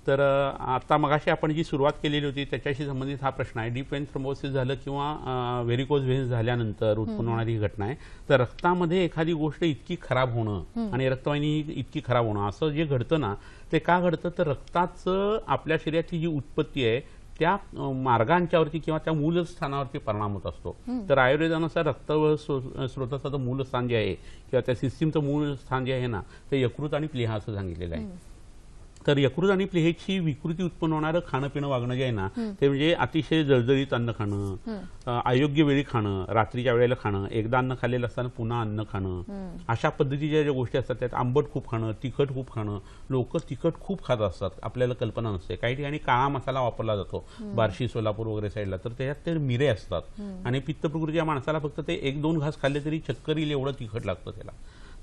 तर आता मगाशी आपण जी सुरुवात केलेली होती त्याच्याशी संबंधित हा प्रश्न आहे. डीप वेन थ्रोम्बोसिस झालं किंवा व्हेरिकोज व्हेन्स झाल्यानंतर उत्पन्न होणारी ही घटना आहे. तर रक्तामध्ये एखादी गोष्ट इतकी खराब होणं आणि रक्तवाहिनी इतकी खराब होणं असं जे घडतं ना ते का घडतं, तर रक्ताचं आपल्या शरीराची जी उत्पत्ती आहे त्या मार्गांच्यावरती किंवा त्या मूलस्थानावरती परिणाम होत असतो. तर आयुर्वेदानुसार रक्त स्रोताचं मूलस्थान जे आहे किंवा त्या सिस्टीमचं मूळ स्थान जे आहे ना ते यकृत आणि प्लीहा असं सांगितलेलं आहे. तर यकृत आणि प्लीहेची विकृती उत्पन्न होणारं खाणं पिणं वागणं जे आहे ना ते म्हणजे अतिशय जळजळीत अन्न खाणं, अयोग्य वेळी खाणं, रात्रीच्या वेळेला खाणं, एकदा अन्न खाल्लेलं असताना पुन्हा अन्न खाणं, अशा पद्धतीच्या ज्या गोष्टी असतात त्यात आंबट खूप खाणं, तिखट खूप खाणं. लोक तिखट खूप खात असतात, आपल्याला कल्पना नसते. काही ठिकाणी काळा मसाला वापरला जातो बार्शी, सोलापूर वगैरे साईडला, तर त्याच्यात ते मिरे असतात आणि पित्त प्रकृतीच्या माणसाला फक्त ते 1-2 घास खाल्ले तरी चक्कर येईल एवढं तिखट लागतं त्याला.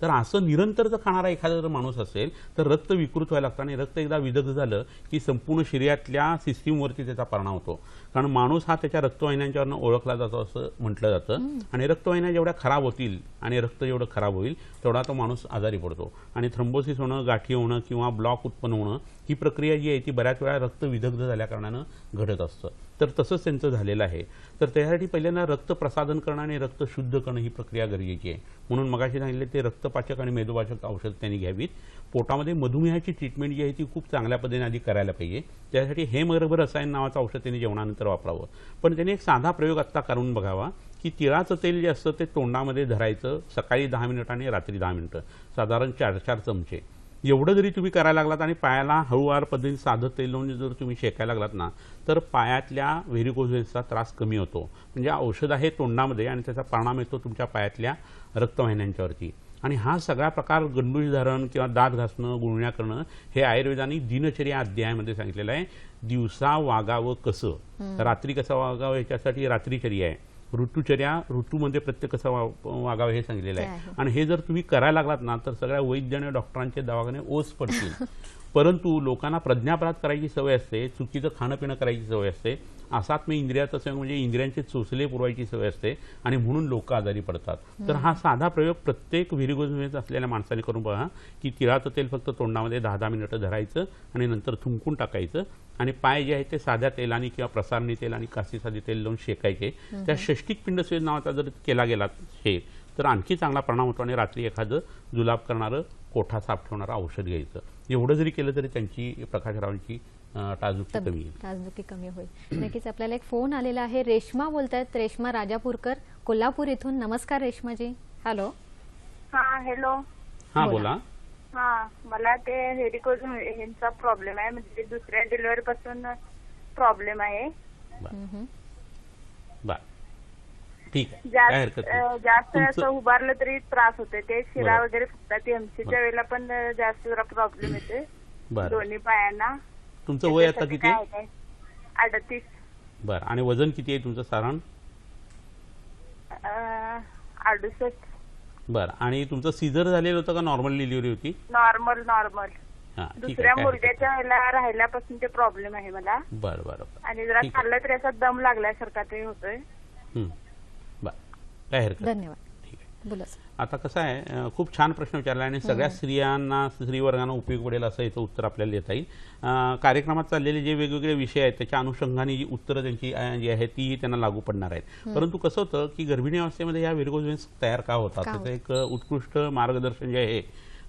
तर असं निरंतर जर खाणारा एखादा जर माणूस असेल तर रक्त विकृत व्हायला लागतं आणि रक्त एकदा विदग्ध झालं की संपूर्ण शरीरातल्या सिस्टीमवरती त्याचा परिणाम होतो. कारण माणूस हा त्याच्या रक्तवाहिन्यांच्यावरनं ओळखला जातो असं म्हटलं जातं आणि रक्तवाहिन्या जेवढ्या खराब होतील आणि रक्त जेवढं खराब होईल तेवढा तो माणूस आजारी पडतो. आणि थ्रोम्बोसिस होणं, गाठी होणं किंवा ब्लॉक उत्पन्न होणं ही प्रक्रिया जी आहे ती बऱ्याच वेळा रक्त विदग्ध झाल्या कारणानं घडत असतं. तर तसंच त्यांचं झालेलं आहे. तर त्यासाठी पहिल्यांदा रक्त प्रसादन करणं आणि रक्त शुद्ध करणं ही प्रक्रिया गरजेची आहे. म्हणून मगाशी सांगितले ते रक्तपाचक आणि मेदोपाचक औषध त्यांनी घ्यावीत. पोटामध्ये मधुमेहाची ट्रीटमेंट जी आहे ती खूप चांगल्या पद्धतीने आधी करायला पाहिजे. त्यासाठी हेमगर्भ रसायन नावाचं औषध त्यांनी जेवणानंतर वापरावं. पण त्यांनी एक साधा प्रयोग आत्ता करून बघावा की तिळाचं तेल जे असतं ते तोंडामध्ये धरायचं, सकाळी 10 मिनिटं आणि रात्री 10 मिनिटं, साधारण 4-4 चमचे. एवढं जरी तुम्ही करायला लागलात आणि पायाला हळूवार पद्धतीने साधं तेल लावून जर तुम्ही शेकायला लागलात ना तर पायातल्या व्हेरिकोज व्हेन्सचा त्रास कमी होतो. म्हणजे औषध आहे तोंडामध्ये आणि त्याचा परिणाम येतो तुमच्या पायातल्या रक्तवाहिन्यांच्यावरती. आणि हा सगळा प्रकार गंडूळ धारण किंवा दात घासणं, गुळण्या करणं हे आयुर्वेदाने दिनचर्या अध्यायामध्ये सांगितलेलं आहे. दिवसा वागावं कसं, रात्री कसं वागावं याच्यासाठी रात्रीचर्या आहे. ऋतुचर्या, ऋतूमध्ये प्रत्येक कसं वागावं हे सांगितलेलं आहे. आणि हे जर तुम्ही करायला लागलात ना तर सगळ्या वैद्य आणि डॉक्टरांचे दवाखाने ओस पडतील. परंतु लोकांना प्रज्ञापराध करायची सवय असते, चुकीचं खाणं पिणं करायची सवय असते असात्म्य इंद्रियाचा संयोग म्हणजे इंद्रियांचे चोचले पुरवायची सवय असते आणि म्हणून लोक आजारी पडतात. तर हा साधा प्रयोग प्रत्येक व्हेरिगोज व्हेन्स असलेल्या माणसाने करून बघा की तिळाचं तेल फक्त तोंडामध्ये 10-10 मिनिटं धरायचं आणि नंतर थुंकून टाकायचं आणि पाय जे आहे ते साध्या तेलाने किंवा प्रसारणी तेल आणि कासी साधी तेल लावून शेकायचे. त्या षष्टिक पिंडस्वेद नावाचा जर केला गेला शेक तर आणखी चांगला परिणाम होतो आणि रात्री एखादं जुलाब करणारं कोठा साफ ठेवणारं औषध घ्यायचं. एवढं जरी केलं तरी त्यांची प्रकाशरावांची टाचदुखी कमी होईल. नक्कीच. आपल्याला एक फोन आलेला आहे. रेश्मा बोलतायत, रेश्मा राजापूरकर कोल्हापूर इथून. नमस्कार रेश्माजी. हॅलो. हा हॅलो. हा बोला. हा मला ते व्हेरिकोज ह्यांचा प्रॉब्लेम आहे, म्हणजे दुसऱ्या डिलिव्हरी पासून प्रॉब्लेम आहे. ठीक आहे. जास्त असं उभारलं तरी त्रास होते, ते शिरा वगैरे फुटतात. एमसीच्या वेळेला पण जास्त जरा प्रॉब्लेम येते दोन्ही पायांना. तुमचं वय आता किती? 38. बरं. आणि वजन किती आहे तुमचं साधारण? 68. बरं. आणि तुमचं सीझर झालेलं होतं का नॉर्मल डिलिव्हरी होती? नॉर्मल. दुसऱ्या मुलग्याच्या वेळेला राहिल्यापासून ते प्रॉब्लेम आहे मला. बरं. आणि जरा चाललं तरी असा दम लागल्यासारखा ते होतोय. बरं, काय हरकत. धन्यवाद. ठीक आहे. बोला. आता कसं आहे, खूप छान प्रश्न विचारला आणि सगळ्या स्त्रियांना, स्त्रीवर्गांना उपयोग पडेल असं याचं उत्तर आपल्याला देता येईल. कार्यक्रमात चाललेले जे वेगवेगळे विषय आहेत त्याच्या अनुषंगाने जी उत्तरं त्यांची जी आहेत तीही त्यांना लागू पडणार आहेत. परंतु कसं होतं की गर्भिणी अवस्थेमध्ये या व्हेरिकोज व्हेन्स तयार का होतात त्याचं एक उत्कृष्ट मार्गदर्शन जे आहे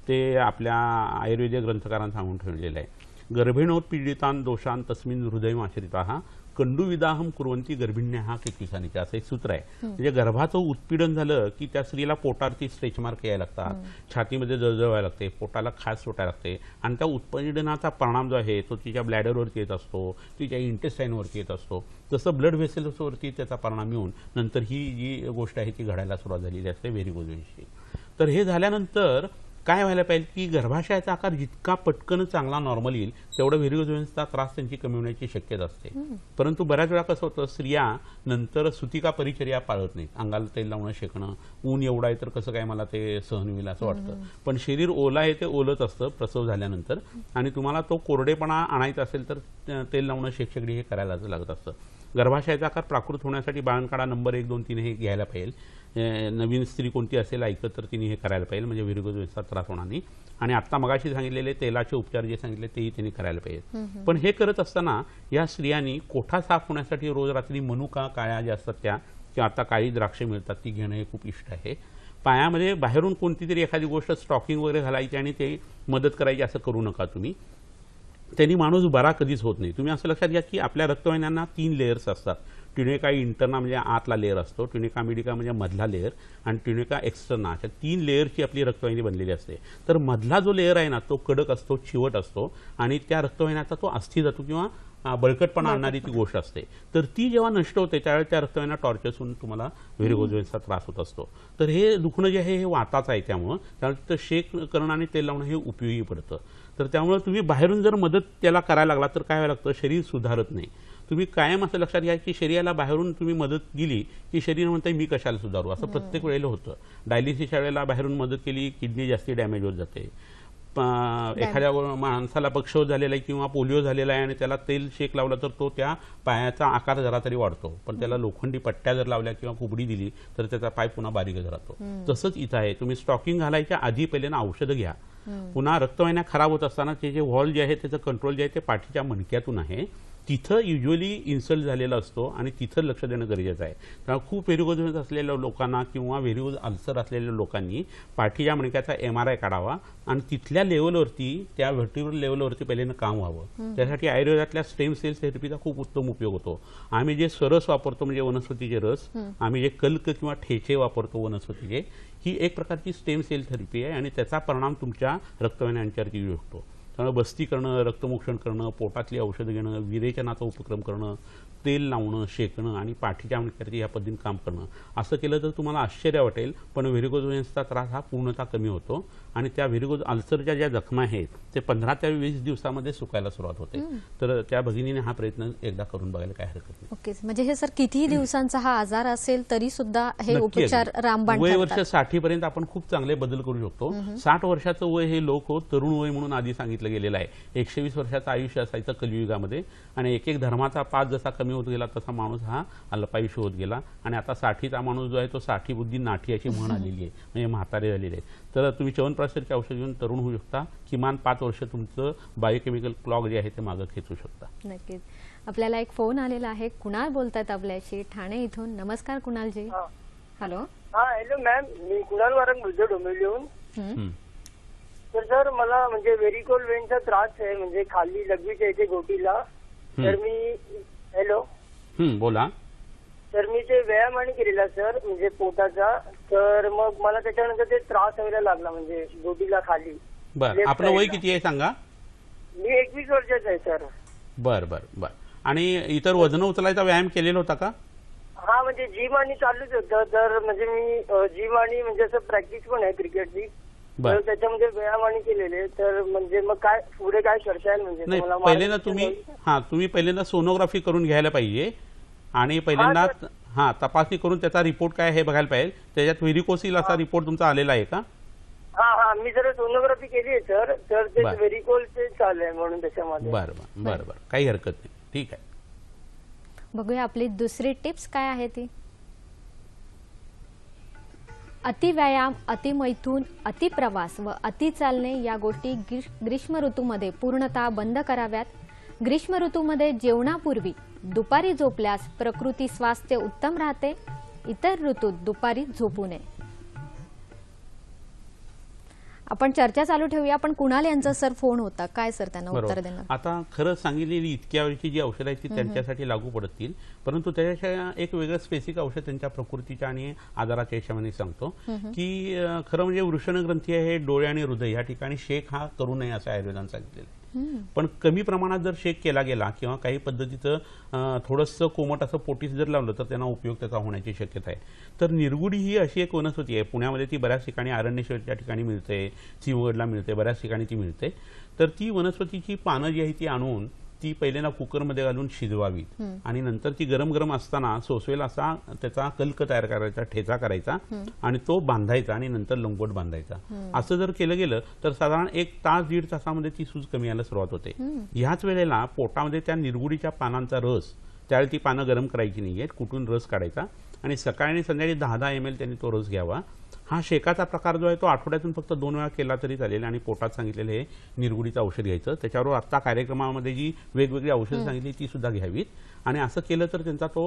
ते आपल्या आयुर्वेदीय ग्रंथकारांनी सांगून ठेवलेलं आहे. गर्भिणोत्पीडितान दोषान तस्मिन हृदयम आश्रिताः कंडुविदाहम कुर्वंती गर्भिण्या कितीसानीच्या असं एक सूत्र आहे. म्हणजे गर्भाचं उत्पीडन झालं की त्या स्त्रीला पोटावरती स्ट्रेच मार्क यायला लागतात, छातीमध्ये जळजळ व्हायला लागते, पोटाला खास सुटायला लागते आणि त्या उत्पीडनाचा परिणाम जो आहे तो तिच्या ब्लॅडरवरती येत असतो, तिच्या इंटेस्टाईनवरती येत असतो. जसं ब्लड व्हेसल्सवरती त्याचा परिणाम येऊन नंतर ही जी गोष्ट आहे ती घडायला सुरुवात झालेली असते व्हेरिकोज व्हेन्सची. तर हे झाल्यानंतर काय व्हायला पाहिजे की गर्भाशयाचा आकार जितका पटकन चांगला नॉर्मल येईल तेवढं व्हेरिकोज व्हेन्सचा त्रास त्यांची कमी होण्याची शक्यता असते. परंतु बऱ्याच वेळा कसं होतं, स्त्रिया नंतर सुतिका परिचर्या पाळत नाहीत. अंगाला तेल लावणं, शेकणं, ऊन एवढं आहे तर कसं काय मला ते सहन होईल असं वाटतं. पण शरीर ओलं आहे ते ओलंच असतं प्रसव झाल्यानंतर आणि तुम्हाला तो कोरडेपणा आणायचा असेल तर तेल लावणं, शेकशेकडी हे करायला लागत असतं. गर्भाशयाचा आकार प्राकृत होण्यासाठी बाळंतकाळा नंबर 1, 2, 3 हे घ्यायला पाहिजे. नवीन स्त्री कोणती असेल ऐकत तर तिने हे करायला पाहिजे, म्हणजे व्हेरिकोज व्हेन्सचा त्रास होणार नाही. आणि आता मगाशी सांगितलेले तेलाचे उपचार जे सांगितले तेही त्यांनी करायला पाहिजे. पण हे करत असताना या स्त्रियांनी कोठा साफ होण्यासाठी रोज रात्री मनुका काळ्या ज्या असतात त्या किंवा आता काळी द्राक्षे मिळतात ती घेणं हे खूप इष्ट आहे. पायामध्ये बाहेरून कोणती तरी एखादी गोष्ट स्टॉकिंग वगैरे घालायची आणि ते मदत करायची असं करू नका तुम्ही. त्यांनी माणूस बरा कधीच होत नाही. तुम्ही असं लक्षात घ्या की आपल्या रक्तवाहिन्यांना 3 लेयर्स असतात. ट्युनिका इंटरना म्हणजे आतला लेअर असतो, ट्युनिका मिडिका म्हणजे मधला लेअर आणि ट्युनिका एक्सटर्ना, अशा 3 लेअरची आपली रक्तवाहिनी बनलेली असते. तर मधला जो लेअर आहे ना तो कडक असतो, चिवट असतो आणि त्या रक्तवाहिन्याचा तो अस्थि धातू किंवा बळकटपणा आणणारी ती गोष्ट असते. तर ती जेव्हा नष्ट होते त्यावेळेस त्या रक्तवाहिन्या टॉर्चर्स होऊन तुम्हाला व्हेरिकोज व्हेन्सचा त्रास होत असतो. तर हे दुखणं जे आहे हे वाताचं आहे, त्यामुळे शेक करणं आणि तेल लावणं हे उपयोगी पडतं. तर त्यामुळे तुम्ही बाहेरून जर मदत त्याला करायला लागला तर काय व्हायला लागतं, शरीर सुधारत नाही. तुम्ही कायम असं लक्षात घ्या की शरीराला बाहेरून तुम्ही मदत दिली की शरीर म्हणतं मी कशाला सुधारू, असं प्रत्येक वेळेला होतं. डायलिसिसच्या वेळेला बाहेरून मदत केली किडनी जास्ती डॅमेज होत जाते. एखाद्या माणसाला पक्षवात झालेला आहे किंवा पोलिओ झालेला आहे आणि त्याला तेल शेक लावला तर तो त्या पायाचा आकार जरा तरी वाढतो, पण त्याला लोखंडी पट्ट्या जर लावल्या किंवा कुबडी दिली तर त्याचा पाय पुन्हा बारीकच राहतो. तसंच इथं आहे. तुम्ही स्टॉकिंग घालायच्या आधी पहिले ना औषधं घ्या. पुन्हा रक्तवाहिन्या खराब होत असताना ते जे व्हॉल्व जे आहे त्याचं कंट्रोल जे आहे ते पाठीच्या मणक्यातून आहे, तिथं युजली इन्सल्ट झालेला असतो आणि तिथं लक्ष देणं गरजेचं आहे. त्यामुळे खूप व्हेरिकोज व्हेन्स असलेल्या लोकांना किंवा व्हेरिकोज अल्सर असलेल्या लोकांनी पाठीच्या मणक्याचा MRI काढावा आणि तिथल्या लेवलवरती त्या व्हर्टिब्रल लेवलवरती पहिल्यांदा काम व्हावं. त्यासाठी आयुर्वेदातल्या स्टेम सेल्स थेरपीचा खूप उत्तम उपयोग होतो. आम्ही जे सरस वापरतो म्हणजे वनस्पतीचे रस, आम्ही जे कल्क किंवा ठेचे वापरतो वनस्पतीचे, ही एक प्रकारची स्टेम सेल थेरपी आहे आणि त्याचा परिणाम तुमच्या रक्तवाहिन्यांच्यावरती येऊ शकतो. त्यामुळे बस्ती करणं, रक्तमोक्षण करणं, पोटातली औषधं घेणं, विरेचनाचा उपक्रम करणं, तेल लावणं, शेकणं आणि पाठीच्या मणक्यावरती या पद्धतीने काम करणं, असं केलं तर तुम्हाला आश्चर्य वाटेल. पण व्हेरिकोज व्हेन्सचा त्रास हा पूर्णतः कमी होतो आणि त्या व्हेरिकोज अल्सरच्या ज्या जखमा आहेत ते 15 ते 20 दिवसामध्ये सुकायला सुरुवात होते. तर त्या भगिनीने हा प्रयत्न एकदा करून बघायला काय हरकत नाही. ओके. म्हणजे हे सर किती दिवसांचा हा आजार असेल तरी सुद्धा हे उपचार रामबाण वय वर्ष 60 पर्यंत आपण खूप चांगले बदल करू शकतो. 60 वर्षाचं वय हे लोक तरुण वय म्हणून आधी सांगितलं सांगितलं गेलेलं आहे. 120 वर्षाचं आयुष्य असायचं कलियुगामध्ये आणि एक एक धर्माचा पास जसा कमी होत गेला तसा माणूस हा अल्पायुष्य होत गेला आणि आता 60चा माणूस जो आहे तो 60 बुद्धी नाठी अशी म्हण आलेली आहे, म्हणजे म्हातारे झालेले आहे. तर तुम्ही च्यवनप्राशरचे औषध घेऊन तरुण होऊ शकता. किमान 5 वर्ष तुमचं बायोकेमिकल क्लॉक जे आहे ते मागं खेचू शकता. नक्कीच. आपल्याला एक फोन आलेला आहे. कुणाल बोलतात आपल्याशी ठाणे इथून. नमस्कार कुणालजी. हॅलो. हॅलो मॅम, मी कुणाल वारंग बोलतो डोंबिवलीहून. तर सर मला म्हणजे व्हेरिकोल वेनचा त्रास आहे, म्हणजे खाली लघवीच्या इथे गोटीला. तर मी हॅलो बोला. तर मी ते व्यायाम आणि केलेला सर, म्हणजे पोटाचा. तर मग मला त्याच्यानंतर ते त्रास व्हायला लागला, म्हणजे गोटीला खाली. बरं, आपलं वय किती आहे सांगा? मी 21 वर्षाचा आहे सर. बरं बरं बरं. आणि इतर वजन उचलायचा व्यायाम केलेला होता का? हा, म्हणजे जिम आणि चालूच होतं. तर म्हणजे मी जिम आणि म्हणजे असं प्रॅक्टिस पण आहे क्रिकेटची. तर त्याच्यामध्ये व्यायाम आणि केलेले. तर म्हणजे मग काय पुढे काय करता येईल म्हणजे? नाही, पहिल्यांदा तुम्ही पहिल्यांदा सोनोग्राफी करून घ्यायला पाहिजे आणि पहिल्यांदा तपासणी करून त्याचा रिपोर्ट काय हे बघायला पाहिजे. त्याच्यात व्हेरिकोसिल असा रिपोर्ट तुमचा आलेला आहे का? हा, मी जर सोनोग्राफी केली आहे सर, तर ते व्हेरिकोलचे चालू आहे म्हणून त्याच्यामध्ये. बरं बरं बरं, काही हरकत नाही. ठीक आहे, बघूया आपली दुसरी टिप्स काय आहे ती. अतिव्यायाम, अतिमैथून, अतिप्रवास व अति चालणे या गोष्टी ग्रीष्म ऋतूमध्ये पूर्णतः बंद कराव्यात. ग्रीष्म ऋतूमध्ये जेवणापूर्वी दुपारी झोपल्यास प्रकृती स्वास्थ्य उत्तम राहते. इतर ऋतूत दुपारी झोपू नये. आपण चर्चा चालू ठेवूया. पण कुणाल यांचा सर फोन होता, काय सर त्यांना उत्तर देणार? आता खरं सांगितलेली इतक्या वेळची जी औषधं आहेत ती त्यांच्यासाठी लागू पडतील, परंतु त्याच्या एक वेगळं स्पेसिफिक औषध त्यांच्या प्रकृतीच्या आणि आजाराच्या हिशोबाने सांगतो की खरं म्हणजे वृषण ग्रंथी आहे, डोळे आणि हृदय या ठिकाणी शेक हा करू नये असं आयुर्वेदाने सांगितलेलं आहे. पण कमी प्रमाणात जर शेक केला गेला किंवा काही पद्धतीचं थोडंसं कोमट असं पोटीस जर लावलं तर त्यांना उपयोग त्याचा होण्याची शक्यता आहे. तर निरगुडी ही अशी एक वनस्पती आहे, पुण्यामध्ये ती बऱ्याच ठिकाणी अरण्येश्वरच्या ठिकाणी मिळते, सिंहगडला मिळते, बऱ्याच ठिकाणी ती मिळते. तर ती वनस्पतीची पानं जी आहे ती आणून ती पहिल्यांदा कुकरमध्ये घालून शिजवावीत आणि नंतर ती गरम गरम असताना सोसवेल असा त्याचा कल्क तयार करायचा, ठेचा करायचा आणि तो बांधायचा आणि नंतर लंगोट बांधायचा. असं जर केलं गेलं तर साधारण 1 तास 1.5 तासामध्ये ती सूज कमी यायला सुरुवात होते. ह्याच वेळेला पोटामध्ये त्या निरगुडीच्या पानांचा रस, त्यावेळी ती पानं गरम करायची नाहीयेत, कुठून रस काढायचा आणि सकाळी आणि संध्याकाळी 10-10 ml त्यांनी तो रस घ्यावा. हा शेकाचा प्रकार जो आहे तो आठवड्यातून फक्त 2 वेळा केला तरी चालेल आणि पोटात सांगितलेलं हे निरगुडीचं औषध घ्यायचं. त्याच्यावर आत्ता कार्यक्रमामध्ये जी वेगवेगळी औषधं सांगितली ती सुद्धा घ्यावीत आणि असं केलं तर त्यांचा तो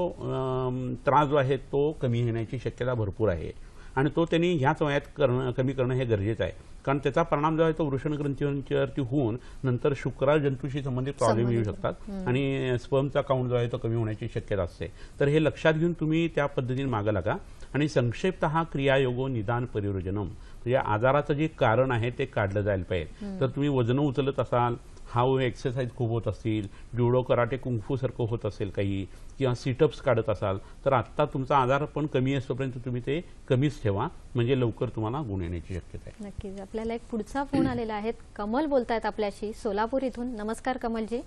त्रास जो आहे तो कमी होण्याची शक्यता भरपूर आहे आणि तो त्यांनी ह्याच वयात कमी करणं हे गरजेचं आहे. कारण त्याचा परिणाम जो आहे तो वृषण ग्रंथीवरती होऊन नंतर शुक्रार जंतूशी संबंधित प्रॉब्लेम येऊ शकतात आणि स्पर्मचा काउंट जो आहे तो कमी होण्याची शक्यता असते. तर हे लक्षात घेऊन तुम्ही त्या पद्धतीने मागं लागा. आणि संक्षिप्तः क्रियायोगो निदान परिवृजनम, म्हणजे आजाराचं जे कारण आहे ते काढलं जायला पाहिजे. तर तुम्ही वजन उचलत असाल, हाऊ एक्सरसाइज खूप होत असतील, जुडो कराटे कुंफू सारखं होत असेल काही किंवा सिटअप्स काढत असाल तर आत्ता तुमचा आजार पण कमी असतोपर्यंत तुम्ही ते कमीच ठेवा, म्हणजे लवकर तुम्हाला गुण येण्याची शक्यता आहे. नक्कीच. आपल्याला एक पुढचा फोन आलेला आहे. कमल बोलतायत आपल्याशी सोलापूर इथून. नमस्कार कमलजी.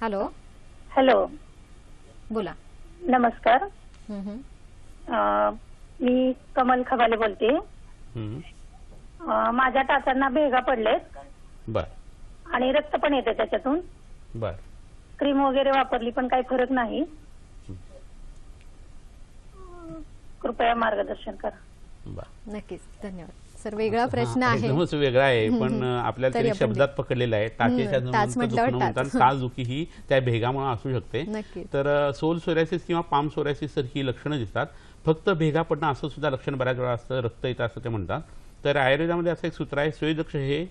हॅलो. हॅलो, बोला. नमस्कार. मी कमल खबाले बोलते. माझ्या टाचांना भेगा पडलेत. बर. आणि रक्त पण येते त्याच्यातून. बर. क्रीम वगैरे वापरली पण काही फरक नाही. कृपया मार्गदर्शन करा. बर. नक्कीच, धन्यवाद सर. वेगळा प्रश्न आहे, एकदमच वेगळा आहे पण आपल्याला तरी शब्दात पकडलेला आहे. टाचेच्या टाचदुखी ही त्या भेगामुळे असू शकते. तर सोल सोरायसिस किंवा पाम सोरायसिस सारखी लक्षणं दिसतात. फक्त भेगा पडणं असं सुद्धा लक्षण बऱ्याच वेळा असतं, रक्त येतं असं ते म्हणतात. तर आयुर्वेदामध्ये असं एक सूत्र आहे, स्वेदक्ष हे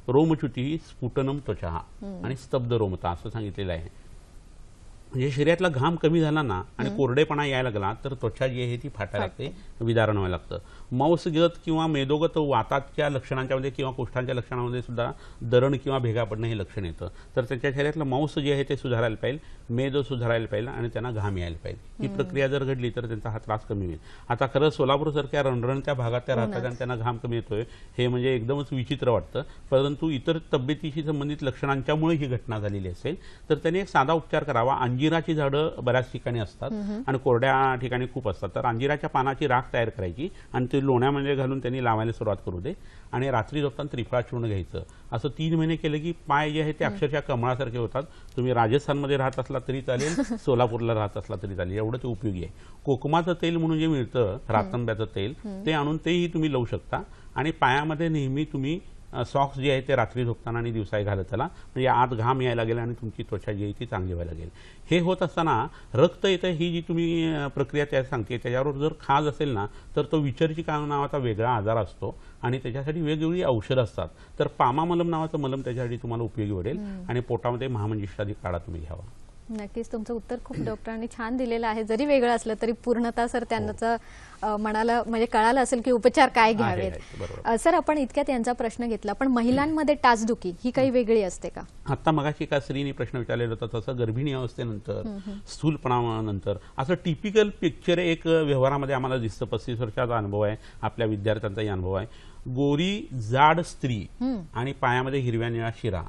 रोमच्युती स्फुटनम त्वचा आणि स्तब्ध रोमता असं सांगितलेलं आहे. म्हणजे शरीरातला घाम कमी झाला ना आणि कोरडेपणा यायला लागला तर त्वचा जी आहे ती फाटायला लागते, विदारण व्हायला लागतं. मौसगत किंवा मेदोगत वाताच्या लक्षणांच्या मध्ये किंवा कुष्ठांच्या लक्षणांमध्ये सुद्धा दरण किंवा भेगा पडणं हे लक्षण येतं. तर त्यांच्या शरीरातलं मौस जे आहे ते सुधारायला पाहिजे, मेद सुधारायला पाहिजे आणि त्यांना घाम यायला पाहिजे. ही प्रक्रिया जर घडली तर त्यांचा हा त्रास कमी होईल. आता खरं सोलापूरसारख्या रणरणत्या भागात त्या राहतात आणि त्यांना घाम कमी येतोय हे म्हणजे एकदमच विचित्र वाटतं. परंतु इतर तब्येतीशी संबंधित लक्षणांच्यामुळे ही घटना झालेली असेल तर त्यांनी एक साधा उपचार करावा. अंजिराची झाडं बऱ्याच ठिकाणी असतात आणि कोरड्या ठिकाणी खूप असतात. तर अंजिराच्या पानाची राख तयार करायची आणि ती लोण्यामध्ये घालून त्यांनी लावायला सुरुवात करू दे आणि रात्री झोपताना त्रिफळा चूर्ण घ्यायचं. असं 3 महिने केलं की पाय जे आहे ते अक्षरशः कमळासारखे होतात. तुम्ही राजस्थानमध्ये राहत असला तरी चालेल, सोलापूरला राहत असला तरी चालेल, एवढं ते उपयोगी आहे. कोकमाचं तेल म्हणून जे मिळतं, रातंब्याचं तेल, ते आणून तेही तुम्ही लावू शकता आणि पायामध्ये नेहमी तुम्ही सॉक्स जे आहे ते रात्री झोपताना आणि दिवसाही घालत चला, म्हणजे आत घाम यायला लागेल आणि तुमची त्वचा जी आहे ती चांगली व्हायला लागेल. हे होत असताना रक्त येतं, ही जी तुम्ही प्रक्रिया त्या सांगते त्याच्यावर जर खाज असेल ना तर तो विचर्चिका नावाचा वेगळा आजार असतो आणि त्याच्यासाठी वेगवेगळी औषधं असतात. तर पामा मलम नावाचं मलम त्याच्यासाठी तुम्हाला उपयोगी पडेल आणि पोटामध्ये महामंजिष्ठादी काढा तुम्ही घ्यावा. नक्कीच तुमचं उत्तर खूप डॉक्टरांनी छान दिलेलं आहे. जरी वेगळं असलं तरी पूर्णतः सर त्यांचं मनाला म्हणजे कळालं असेल की उपचार काय घ्यावेत. सर आपण इतक्यात यांचा प्रश्न घेतला, पण महिलांमध्ये टाचदुखी ही काही वेगळी असते का? आता मगाशी एका स्त्रीने प्रश्न विचारलेला होता तसं गर्भिणी अवस्थेनंतर, स्थूलपणानंतर असं टिपिकल पिक्चर एक व्यवहारामध्ये आम्हाला दिसतं. 35 वर्षाचा अनुभव आहे, आपल्या विद्यार्थ्यांचाही अनुभव आहे. गोरी जाड स्त्री आणि पायामध्ये हिरव्या निळा शिरा,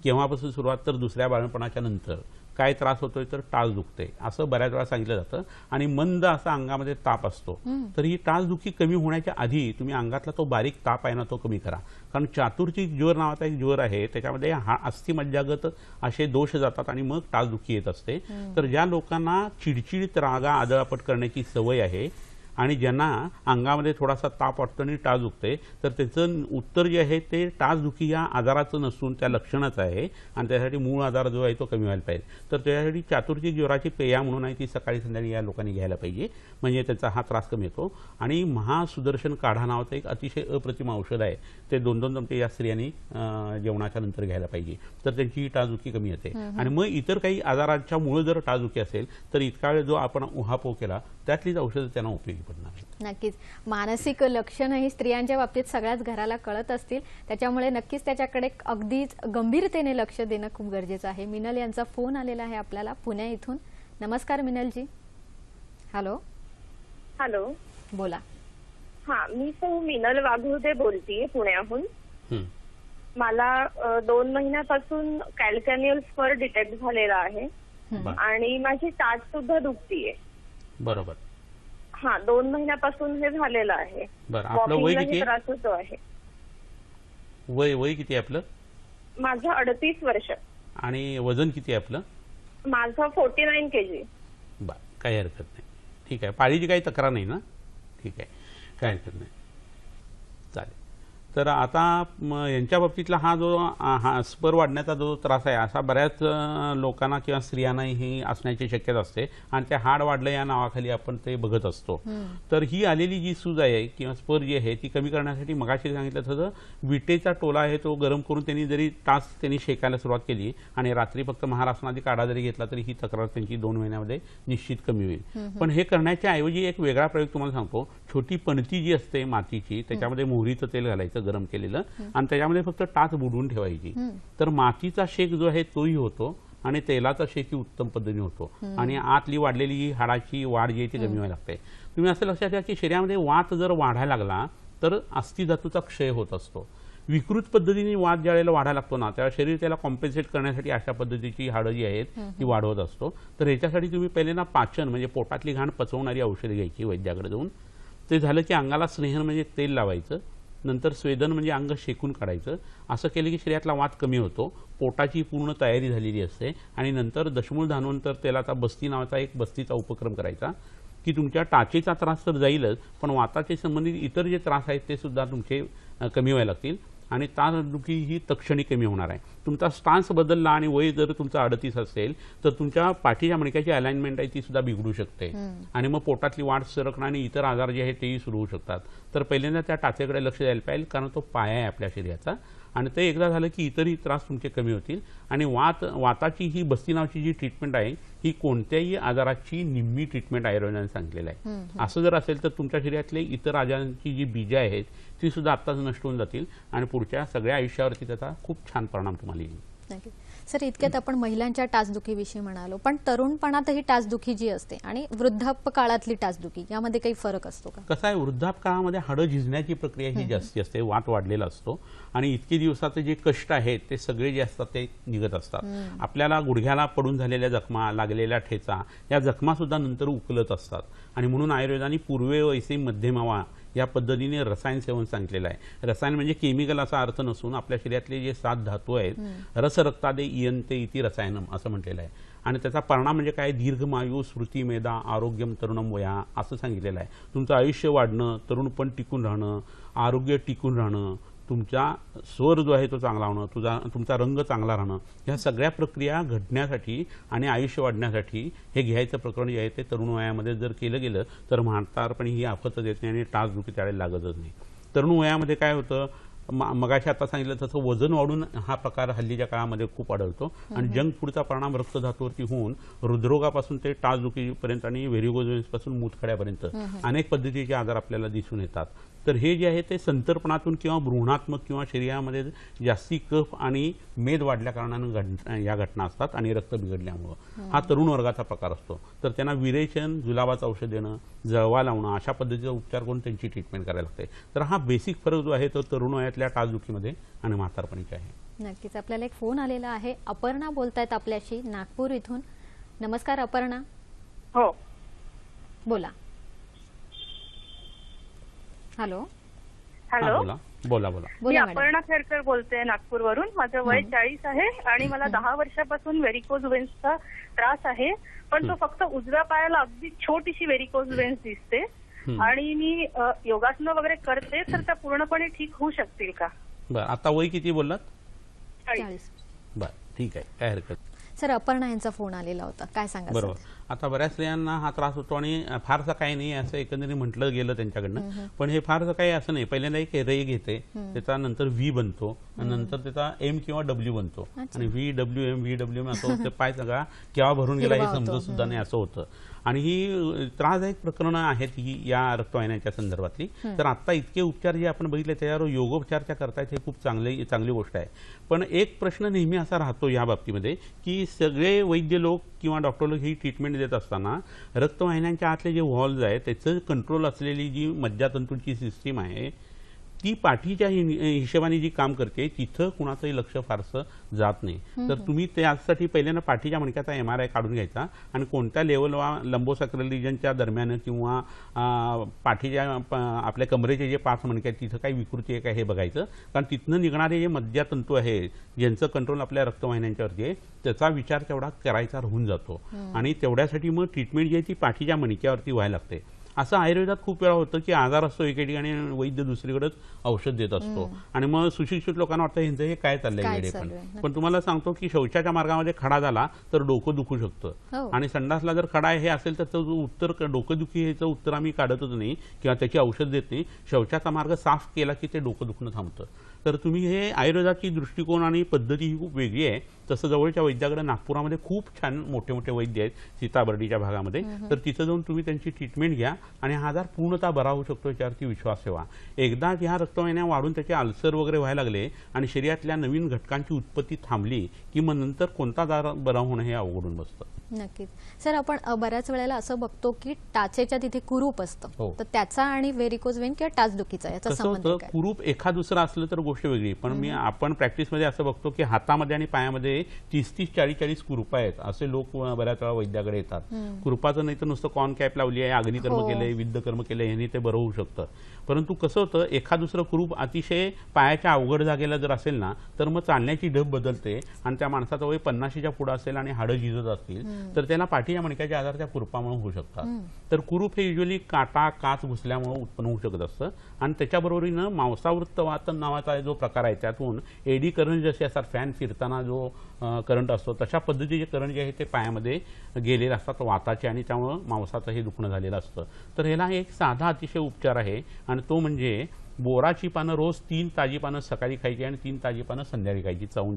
केव्हापासून सुरुवात तर दुसऱ्या बाळपणाच्या नंतर काय त्रास होतोय तर टाच दुखते असं बऱ्याच वेळा सांगितलं जातं आणि मंद असा अंगामध्ये ताप असतो. तर ही टाचदुखी कमी होण्याच्या आधी तुम्ही अंगातला तो बारीक ताप आहे ना तो कमी करा. कारण चातुर्चिक ज्वर नावाचा एक ज्वर आहे, त्याच्यामध्ये अस्थिमज्जागत असे दोष जातात आणि मग टाचदुखी येत असते. तर ज्या लोकांना चिडचिड, रागा, आदळापट करण्याची सवय आहे आणि ज्यांना अंगामध्ये थोडासा ताप वाटतो आणि टाच दुखते, तर त्याचं उत्तर जे आहे ते टाचदुखी या आजाराचं नसून त्या लक्षणाचं आहे आणि त्यासाठी मूळ आजार जो आहे तो कमी व्हायला पाहिजे. तर त्यासाठी चातुर्चिक ज्वराची पेया म्हणून आहे ती सकाळी संध्याकाळी या लोकांनी घ्यायला पाहिजे, म्हणजे त्याचा हा त्रास कमी येतो. आणि महासुदर्शन काढा नावाचं एक अतिशय अप्रतिम औषध आहे, ते 2-2 चमचे या स्त्रियांनी जेवणाच्या नंतर घ्यायला पाहिजे, तर त्यांची टाचदुखी कमी येते. आणि मग इतर काही आजाराच्या मुळे जर टाचदुखी असेल तर इतका वेळ जो आपण उहापोह केला त्यातलीच औषधं त्यांना उपयोगी पडणार. नक्कीच मानसिक लक्षणंही स्त्रियांच्या बाबतीत सगळ्याच घराला कळत असतील, त्याच्यामुळे नक्कीच त्याच्याकडे अगदीच गंभीरतेने लक्ष देणं खूप गरजेचं आहे. मिनल यांचा फोन आलेला आहे आपल्याला पुणे इथून. नमस्कार मिनलजी. हॅलो. हॅलो, बोला. हा, मी सौ मिनल वाघुर्दे बोलतीये पुण्याहून. मला 2 महिन्यापासून कॅल्कॅन्युअल स्पर डिटेक्ट झालेला आहे आणि माझी टाच सुद्धा दुखतीये. बरोबर. हा, 2 महिन्यापासून हे झालेलं आहे. आपलं वय किती? त्रास होतो आहे. वय किती आहे आपलं? माझं 38 वर्ष. आणि वजन किती आहे आपलं? माझं 49 kg. काही हरकत नाही, ठीक आहे. पाळीची काही तक्रार नाही ना? ठीक आहे, काही हरकत नाही, चालेल. तर आता यांच्या बाबतीतला हा जो स्पर वाढण्याचा जो त्रास आहे असा बऱ्याच लोकांना किंवा स्त्रियांनाही असण्याची शक्यता असते आणि ते हाड वाढलं या नावाखाली आपण ते बघत असतो. तर ही आलेली जी सूज आहे किंवा स्पर जी आहे ती कमी करण्यासाठी मगाशी सांगितलं तसं विटेचा टोला आहे तो गरम करून त्यांनी जरी तास त्यांनी शेकायला सुरुवात केली आणि रात्री फक्त महाराष्ट्रामध्ये काढा जरी घेतला तरी ही तक्रार त्यांची 2 महिन्यामध्ये निश्चित कमी होईल. पण हे करण्याच्या ऐवजी एक वेगळा प्रयोग तुम्हाला सांगतो. छोटी पणती जी असते मातीची त्याच्यामध्ये मोहरीचं तेल घालायचं गरम केलेलं आणि त्याच्यामध्ये फक्त टाच बुडवून ठेवायची. तर मातीचा शेक जो आहे तोही होतो आणि तेलाचा शेकही उत्तम पद्धतीने होतो आणि आतली वाढलेली हाडाची वाढ जी आहे ती कमी व्हायला लागते. तुम्ही असं लक्षात घ्या की शरीरामध्ये वात जर वाढायला लागला तर अस्थिधातूचा क्षय होत असतो. विकृत पद्धतीने वात ज्यावेळेला वाढायला लागतो ना त्यावेळेला शरीर त्याला कॉम्पेन्सेट करण्यासाठी अशा पद्धतीची हाडं जी आहेत ती वाढवत असतो. तर ह्याच्यासाठी तुम्ही पहिले ना पाचन म्हणजे पोटातली घाण पचवणारी औषधं घ्यायची वैद्याकडे जाऊन. ते झालं की अंगाला स्नेहन म्हणजे तेल लावायचं, नंतर स्वेदन म्हणजे अंग शेकून काढायचं. असं केलं की शरीरातला वात कमी होतो, पोटाची पूर्ण तयारी झालेली असते. आणि नंतर दशमूळ धानवंतर तेलाचा बस्ती नावाचा एक बस्तीचा उपक्रम करायचा की तुमच्या टाचेचा त्रास तर जाईलच पण वाताचे संबंधित इतर जे त्रास आहेत ते सुद्धा तुमचे कमी व्हायला लागतील आणि टाचदुखी ही तत्क्षणी कमी होणार आहे. तुमचा स्टान्स बदलला आणि वय जर तुमचा 38 असेल तर तुमच्या पाठीच्या मणक्याची अलाइनमेंट आहे ती सुद्धा बिघडू शकते आणि मग पोटातली वाढ सरकणं आणि इतर आजार जे आहेत तेही सुरू होऊ शकतात. तर पहिल्यांदा त्या टाचेकडे लक्ष द्यायला पाहिजे कारण तो पाया आहे आपल्या शरीराचा आणि ते एकदा झालं की इतरही त्रास तुमचे कमी होतील. आणि वाताची ही बस्ती नावाची जी ट्रीटमेंट आहे ही कोणत्याही आजाराची निम्मी ट्रीटमेंट आयुर्वेदाने सांगितलेलं आहे. असं जर असेल तर तुमच्या शरीरातले इतर आजारांची जी बीजे आहेत ती सुद्धा आत्ताच नष्ट होऊन जातील आणि पुढच्या सगळ्या आयुष्यावरती त्याचा खूप छान परिणाम तुम्हाला येईल. सर, इतक्यात आपण महिलांच्या टाचदुखीविषयी म्हणालो, पण तरुणपणातही टाचदुखी जी असते आणि वृद्धाप्य काळातली टाचदुखी यामध्ये काही फरक असतो का? कसं आहे, वृद्धाप काळामध्ये हाडं झिजण्याची प्रक्रिया ही जास्ती असते, वात वाढलेला असतो आणि इतके दिवसाचे जे कष्ट आहेत ते सगळे जे असतात ते निघत असतात. आपल्याला गुडघ्याला पडून झालेल्या जखमा, लागलेल्या ठेचा, या जखमा सुद्धा नंतर उकलत असतात आणि म्हणून आयुर्वेदाने पूर्वे वैसे मध्यमावा या पद्धतीने रसायन सेवन सांगितलेलं आहे. रसायन म्हणजे केमिकल असा अर्थ नसून आपल्या शरीरातले जे 7 धातू आहेत, रस रक्तादे इयंते इति रसायनम असं म्हटलेलं आहे आणि त्याचा परिणाम म्हणजे काय, दीर्घमायू, स्मृती मेधा, आरोग्यम तरुणम वया असं सांगितलेलं आहे. तुमचं आयुष्य वाढणं, तरुणपण टिकून राहणं, आरोग्य टिकून राहणं, तुमचा स्वर जो आहे तो चांगला होणं, तुमचा रंग चांगला राहणं, ह्या सगळ्या प्रक्रिया घडण्यासाठी आणि आयुष्य वाढण्यासाठी हे घ्यायचं प्रकरण जे आहे ते तरुण वयामध्ये जर केलं गेलं तर म्हातारपणी ही आफतच येत नाही आणि टाचदुखी त्यावेळेला लागतच नाही. तरुण वयामध्ये काय होतं, मगाशी आता सांगितलं तसं वजन वाढून हा प्रकार हल्लीच्या काळामध्ये खूप आढळतो आणि जंक फूडचा परिणाम रक्तधातूवरती होऊन हृदरोगापासून ते टाचदुखीपर्यंत आणि व्हेरिकोज मूतखड्यापर्यंत अनेक पद्धतीचे आजार आपल्याला दिसून येतात. तर हे जे आहे ते संतर्पणातून किंवा भ्रूणात्मक किंवा शरीरामध्ये जास्ती कफ आणि मेद वाढल्या कारणानं या घटना असतात आणि रक्त बिघडल्यामुळं हा तरुण वर्गाचा प्रकार असतो. तर त्यांना विरेचन, जुलाबाचं औषध देणं, जळवा लावणं अशा पद्धतीचा उपचार करून त्यांची ट्रीटमेंट करायला लागते. तर हा बेसिक फरक जो आहे तो तरुण वयातल्या टाचदुखीमध्ये आणि म्हातारपणीचा आहे. नक्कीच. आपल्याला एक फोन आलेला आहे. अपर्णा बोलतायत आपल्याशी नागपूर इथून. नमस्कार अपर्णा. हो, बोला. हॅलो. हॅलो, बोला बोला बोला मी बोला मॅडम. अपर्णा खेरकर बोलते नागपूरवरून. माझं वय 40 आहे आणि मला 10 वर्षापासून व्हेरिकोज वेन्सचा त्रास आहे, पण तो फक्त उजव्या पायाला अगदी छोटीशी व्हेरिकोज वेन्स दिसते आणि मी योगासनं वगैरे करते, तर त्या पूर्णपणे ठीक होऊ शकतील का? बरं, आता वय किती बोललात? 40. बरं, ठीक आहे, काय हरकत. सर, अपर्णा यांचा फोन आलेला होता, काय सांगा? बरोबर. आता बऱ्याच स्त्रियांना हा त्रास होतो आणि फारसा काही नाही असं एकंदरीत म्हटलं गेलं त्यांच्याकडनं, पण हे फारसं काही असं नाही. पहिल्यांदा एक रे घेते, त्याचा नंतर व्ही बनतो, नंतर त्याचा एम किंवा डब्ल्यू बनतो आणि व्ही डब्ल्यू असं होतं. पाय सगळा केव्हा भरून गेला हे समजत सुद्धा नाही असं होतं. आणि ही त्रासदायक प्रकरणं आहेत ही या रक्तवाहिन्याच्या संदर्भातली. तर आता इतके उपचार जे आपण बघितले त्याच्यावर योगोपचारच्या करतायत, हे खूप चांगली गोष्ट आहे. पण एक प्रश्न नेहमी असा राहतो या बाबतीमध्ये की सगळे वैद्य लोक किंवा डॉक्टर लोक ही ट्रीटमेंट देत असताना रक्तवाहिन्यांच्या आतले जे व्हॉल्व्ज आहे त्याचं कंट्रोल असलेली जी मज्जातंतूंची सिस्टीम आहे ती पाठीच्या हिशोबाने जी काम करते तिथं कुणाचंही लक्ष फारसं जात नाही. तर तुम्ही त्यासाठी पहिल्यांदा पाठीच्या मणक्याचा MRI काढून घ्यायचा आणि कोणत्या लेवलला लंबोसॅक्रल रिजनच्या दरम्यान किंवा पाठीच्या आपल्या कमरेचे जे 5 मणके आहेत तिथं काही विकृती आहे का हे बघायचं. कारण तिथनं निघणारे जे मज्जातंतू आहे ज्यांचं कंट्रोल आपल्या रक्तवाहिन्यांच्यावरती आहे त्याचा विचार तेवढा करायचा राहून जातो आणि तेवढ्यासाठी मग ट्रीटमेंट जी आहे ती पाठीच्या मणक्यावरती व्हायला लागते. असं आयुर्वेदात खूप वेळा होतं की आजार असतो एके ठिकाणी आणि वैद्य दुसरीकडेच औषध देत असतो आणि मग सुशिक्षित लोकांना वाटतं ह्यांचं हे काय चाललंय वेडे. पण तुम्हाला सांगतो की शौचाच्या मार्गामध्ये खडा झाला तर डोकं दुखू शकतं आणि संडासला जर खडा हे असेल तर त्याचं उत्तर डोकंदुखी ह्याचं उत्तर आम्ही काढतच नाही किंवा त्याची औषध देत नाही. शौचाचा मार्ग साफ केला की ते डोकं दुखणं थांबतं. तर तुम्ही हे आयुर्वेदाची दृष्टिकोन आणि पद्धती ही खूप वेगळी आहे. तसं जवळच्या वैद्याकडे नागपुरामध्ये खूप छान मोठे मोठे वैद्य आहेत सीताबर्डीच्या भागामध्ये. तर तिथं जाऊन तुम्ही त्यांची ट्रीटमेंट घ्या आणि हा आजार पूर्णतः बरा होऊ शकतो याच्यावरती विश्वास ठेवा. एकदा ह्या रक्तवाहिन्या वाढून त्याचे अल्सर वगैरे व्हायला लागले आणि शरीरातल्या नवीन घटकांची उत्पत्ती थांबली की मग नंतर कोणता आजार बरा होणं हे अवघडून बसतं. नक्कीच. सर, आपण बऱ्याच वेळेला असं बघतो की टाचेच्या तिथे कुरूप असतं, तर त्याचा आणि व्हेरिकोज वेन किंवा टाचदुखीचा याचा संबंध काय? कुरूप एखाद दुसरं असलं तर गोष्ट वेगळी, पण आपण प्रॅक्टिसमध्ये असं बघतो की हातामध्ये आणि पायामध्ये 30-30, 40-40 कुरूप आहेत. असे लोक बऱ्याच वेळा वैद्याकडे येतात. कुरूपाचं नाही तर नुसतं कॉर्न कॅप लावली आहे, अग्निकर्म केलंय, विद्धकर्म केलंय, ह्यांनी ते बरं होऊ शकतं. परंतु कसं होतं, एखाद दुसरं कुरूप अतिशय पायाच्या अवघड जागेला जर असेल ना तर मग चालण्याची ढब बदलते आणि त्या माणसाचं वय 50च्या पुढे असेल आणि हाडं झिजत असतील तर त्याला पाठीच्या मणक्याचे आजार त्या कुरूपामुळे होऊ शकतात. तर कुरूप हे युजली काटा काच घुसल्यामुळे उत्पन्न होऊ शकत असतं आणि त्याच्याबरोबरीनं मांसावृत्त वातन नावाचा जो प्रकार आहे त्यातून एडी करंट जसे असतात, फॅन फिरताना जो करंट असतो तशा पद्धतीचे करंट जे आहे ते पायामध्ये गेलेले असतात वाताचे आणि त्यामुळं मांसाचं हे दुखणं झालेलं असतं. तर ह्याला एक साधा अतिशय उपचार आहे आणि तो म्हणजे बोराची पानं रोज 3 ताजी पानं सकाळी खायची आणि 3 ताजी पानं संध्याकाळी खायची चावून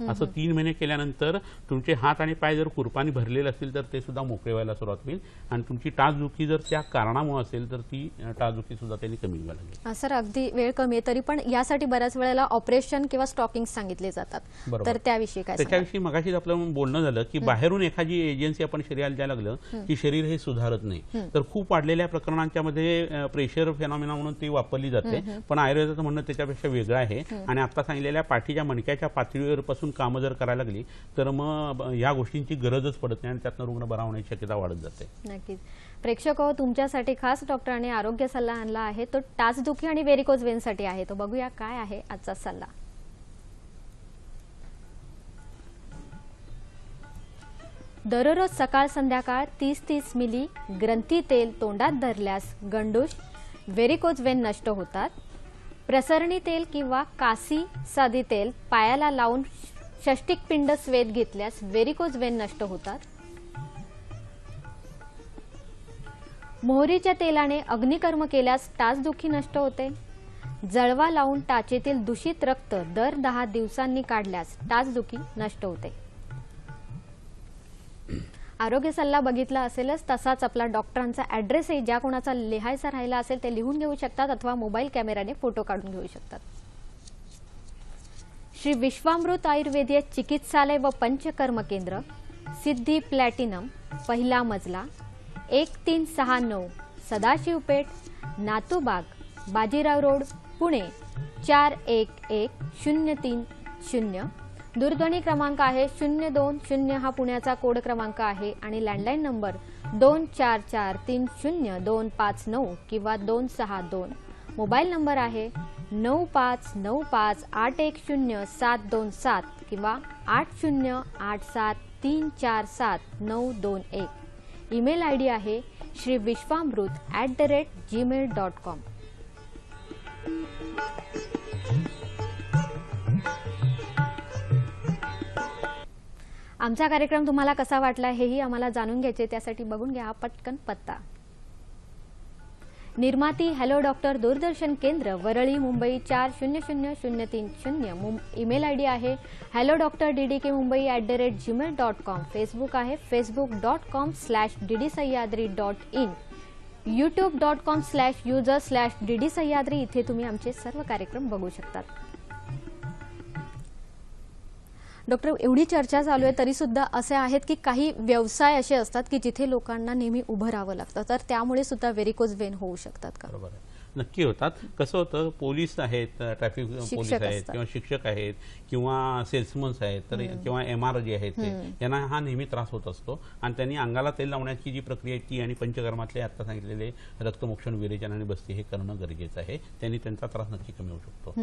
असं 3 महिने केल्यानंतर तुमचे हात आणि पाय जर कुरपाने भरलेले असतील तर ते सुद्धा मोकळे व्हायला सुरुवात होईल आणि तुमची टाचदुखी जर त्या कारणामुळे असेल तर ती टाचदुखी सुद्धा त्यांनी कमी व्हायला लागेल. सर अगदी वेळ कमी आहे तरी पण यासाठी बऱ्याच वेळेला ऑपरेशन किंवा स्टॉकिंग सांगितले जातात, तर त्याविषयी काय? त्याच्याविषयी मगाशीच आपलं बोलणं झालं की बाहेरून एखादी एजन्सी आपण शरीराला द्यायला लागलं की शरीर हे सुधारत नाही, तर खूप वाढलेल्या प्रकरणांच्या मध्ये प्रेशर फेनॉमिना म्हणून ती वापरली जाते, पण आयुर्वेदाचं म्हणणं त्याच्यापेक्षा वेगळं आहे. आणि आता सांगितलेल्या पाठीच्या मणक्याच्या पातळीवर पासून कामं जर करायला लागली तर मग ह्या गोष्टींची गरजच पडत नाही आणि त्यातनं रुग्ण बरा होण्याची शक्यता वाढत जाते. नक्कीच. प्रेक्षक हो, तुमच्यासाठी खास डॉक्टरांनी आरोग्य सल्ला आणला आहे, तो टाचदुखी आणि व्हेरिकोज वेनसाठी आहे. तो बघूया काय आहे आजचा सल्ला. दररोज सकाळ संध्याकाळ 30-30 मिली ग्रंथी तेल तोंडात धरल्यास गंडूश व्हेरिकोज वेन नष्ट होतात. प्रसरणी तेल किंवा कासी साधी तेल पायाला लावून षष्टिक पिंड स्वेद घेतल्यास व्हेरिकोज वेन नष्ट होतात. मोहरीच्या तेलाने अग्निकर्म केल्यास टाचदुखी नष्ट होते. जळवा लावून टाचेतील दूषित रक्त दर 10 दिवसांनी काढल्यास टाचदुखी नष्ट होते. आरोग्य सल्ला बघितला असेलच तसाच आपला डॉक्टरांचा ऍड्रेसही ज्या कोणाचा लिहायचा राहिला असेल ते लिहून घेऊ शकतात अथवा मोबाईल कॅमेराने फोटो काढून घेऊ शकतात. श्री विश्वामृत आयुर्वेदीय चिकित्सालय व पंचकर्म केंद्र, सिद्धी प्लॅटिनम, पहिला मजला, 1369 सदाशिवपेठ, नातूबाग, बाजीराव रोड, पुणे 411030. दूरध्वनी क्रमांक आहे 020 हा पुण्याचा कोड क्रमांक आहे आणि लँडलाईन नंबर 24430259 किंवा 262. मोबाईल नंबर आहे 9595810727 किंवा 8087347921. ईमेल आयडी आहे shriviswamrut@gmail.com. आमचा कार्यक्रम तुम्हाला कसा वाटला हेही आम्हाला जाणून घ्यायचे, त्यासाठी बघून घ्या पटकन पत्ता. निर्माती हॅलो डॉक्टर, दूरदर्शन केंद्र, वरळी, मुंबई 400030. ईमेल आयडी आहे hello doctor DDK Mumbai@gmail.com. Facebook आहे facebook.com/ddsahyadri.in. youtube.com/user/ddsahyadri. इथे तुम्ही आमचे सर्व कार्यक्रम बघू शकतात. डॉक्टर, एवढी चर्चा चालू आहे तरी सुद्धा असे आहेत की काही व्यवसाय असे असतात की जिथे लोकांना नेहमी उभं राहावं लागतं, तर त्यामुळे सुद्धा व्हेरिकोज वेन होऊ शकतात का? बरोबर आहे, नक्की होतात. कसं होतं, पोलीस आहेत, ट्रॅफिक पोलीस आहेत किंवा शिक्षक आहेत किंवा सेल्समन्स आहेत तर किंवा MR जे आहेत ते यांना हा नेहमी त्रास होत असतो आणि त्यांनी अंगाला तेल लावण्याची जी प्रक्रिया आहे ती आणि पंचकर्मातले आता सांगितलेले रक्तमोक्षण, विरेचन आणि बस्ती हे करणं गरजेचं आहे. त्यांनी त्यांचा त्रास नक्की कमी होऊ शकतो.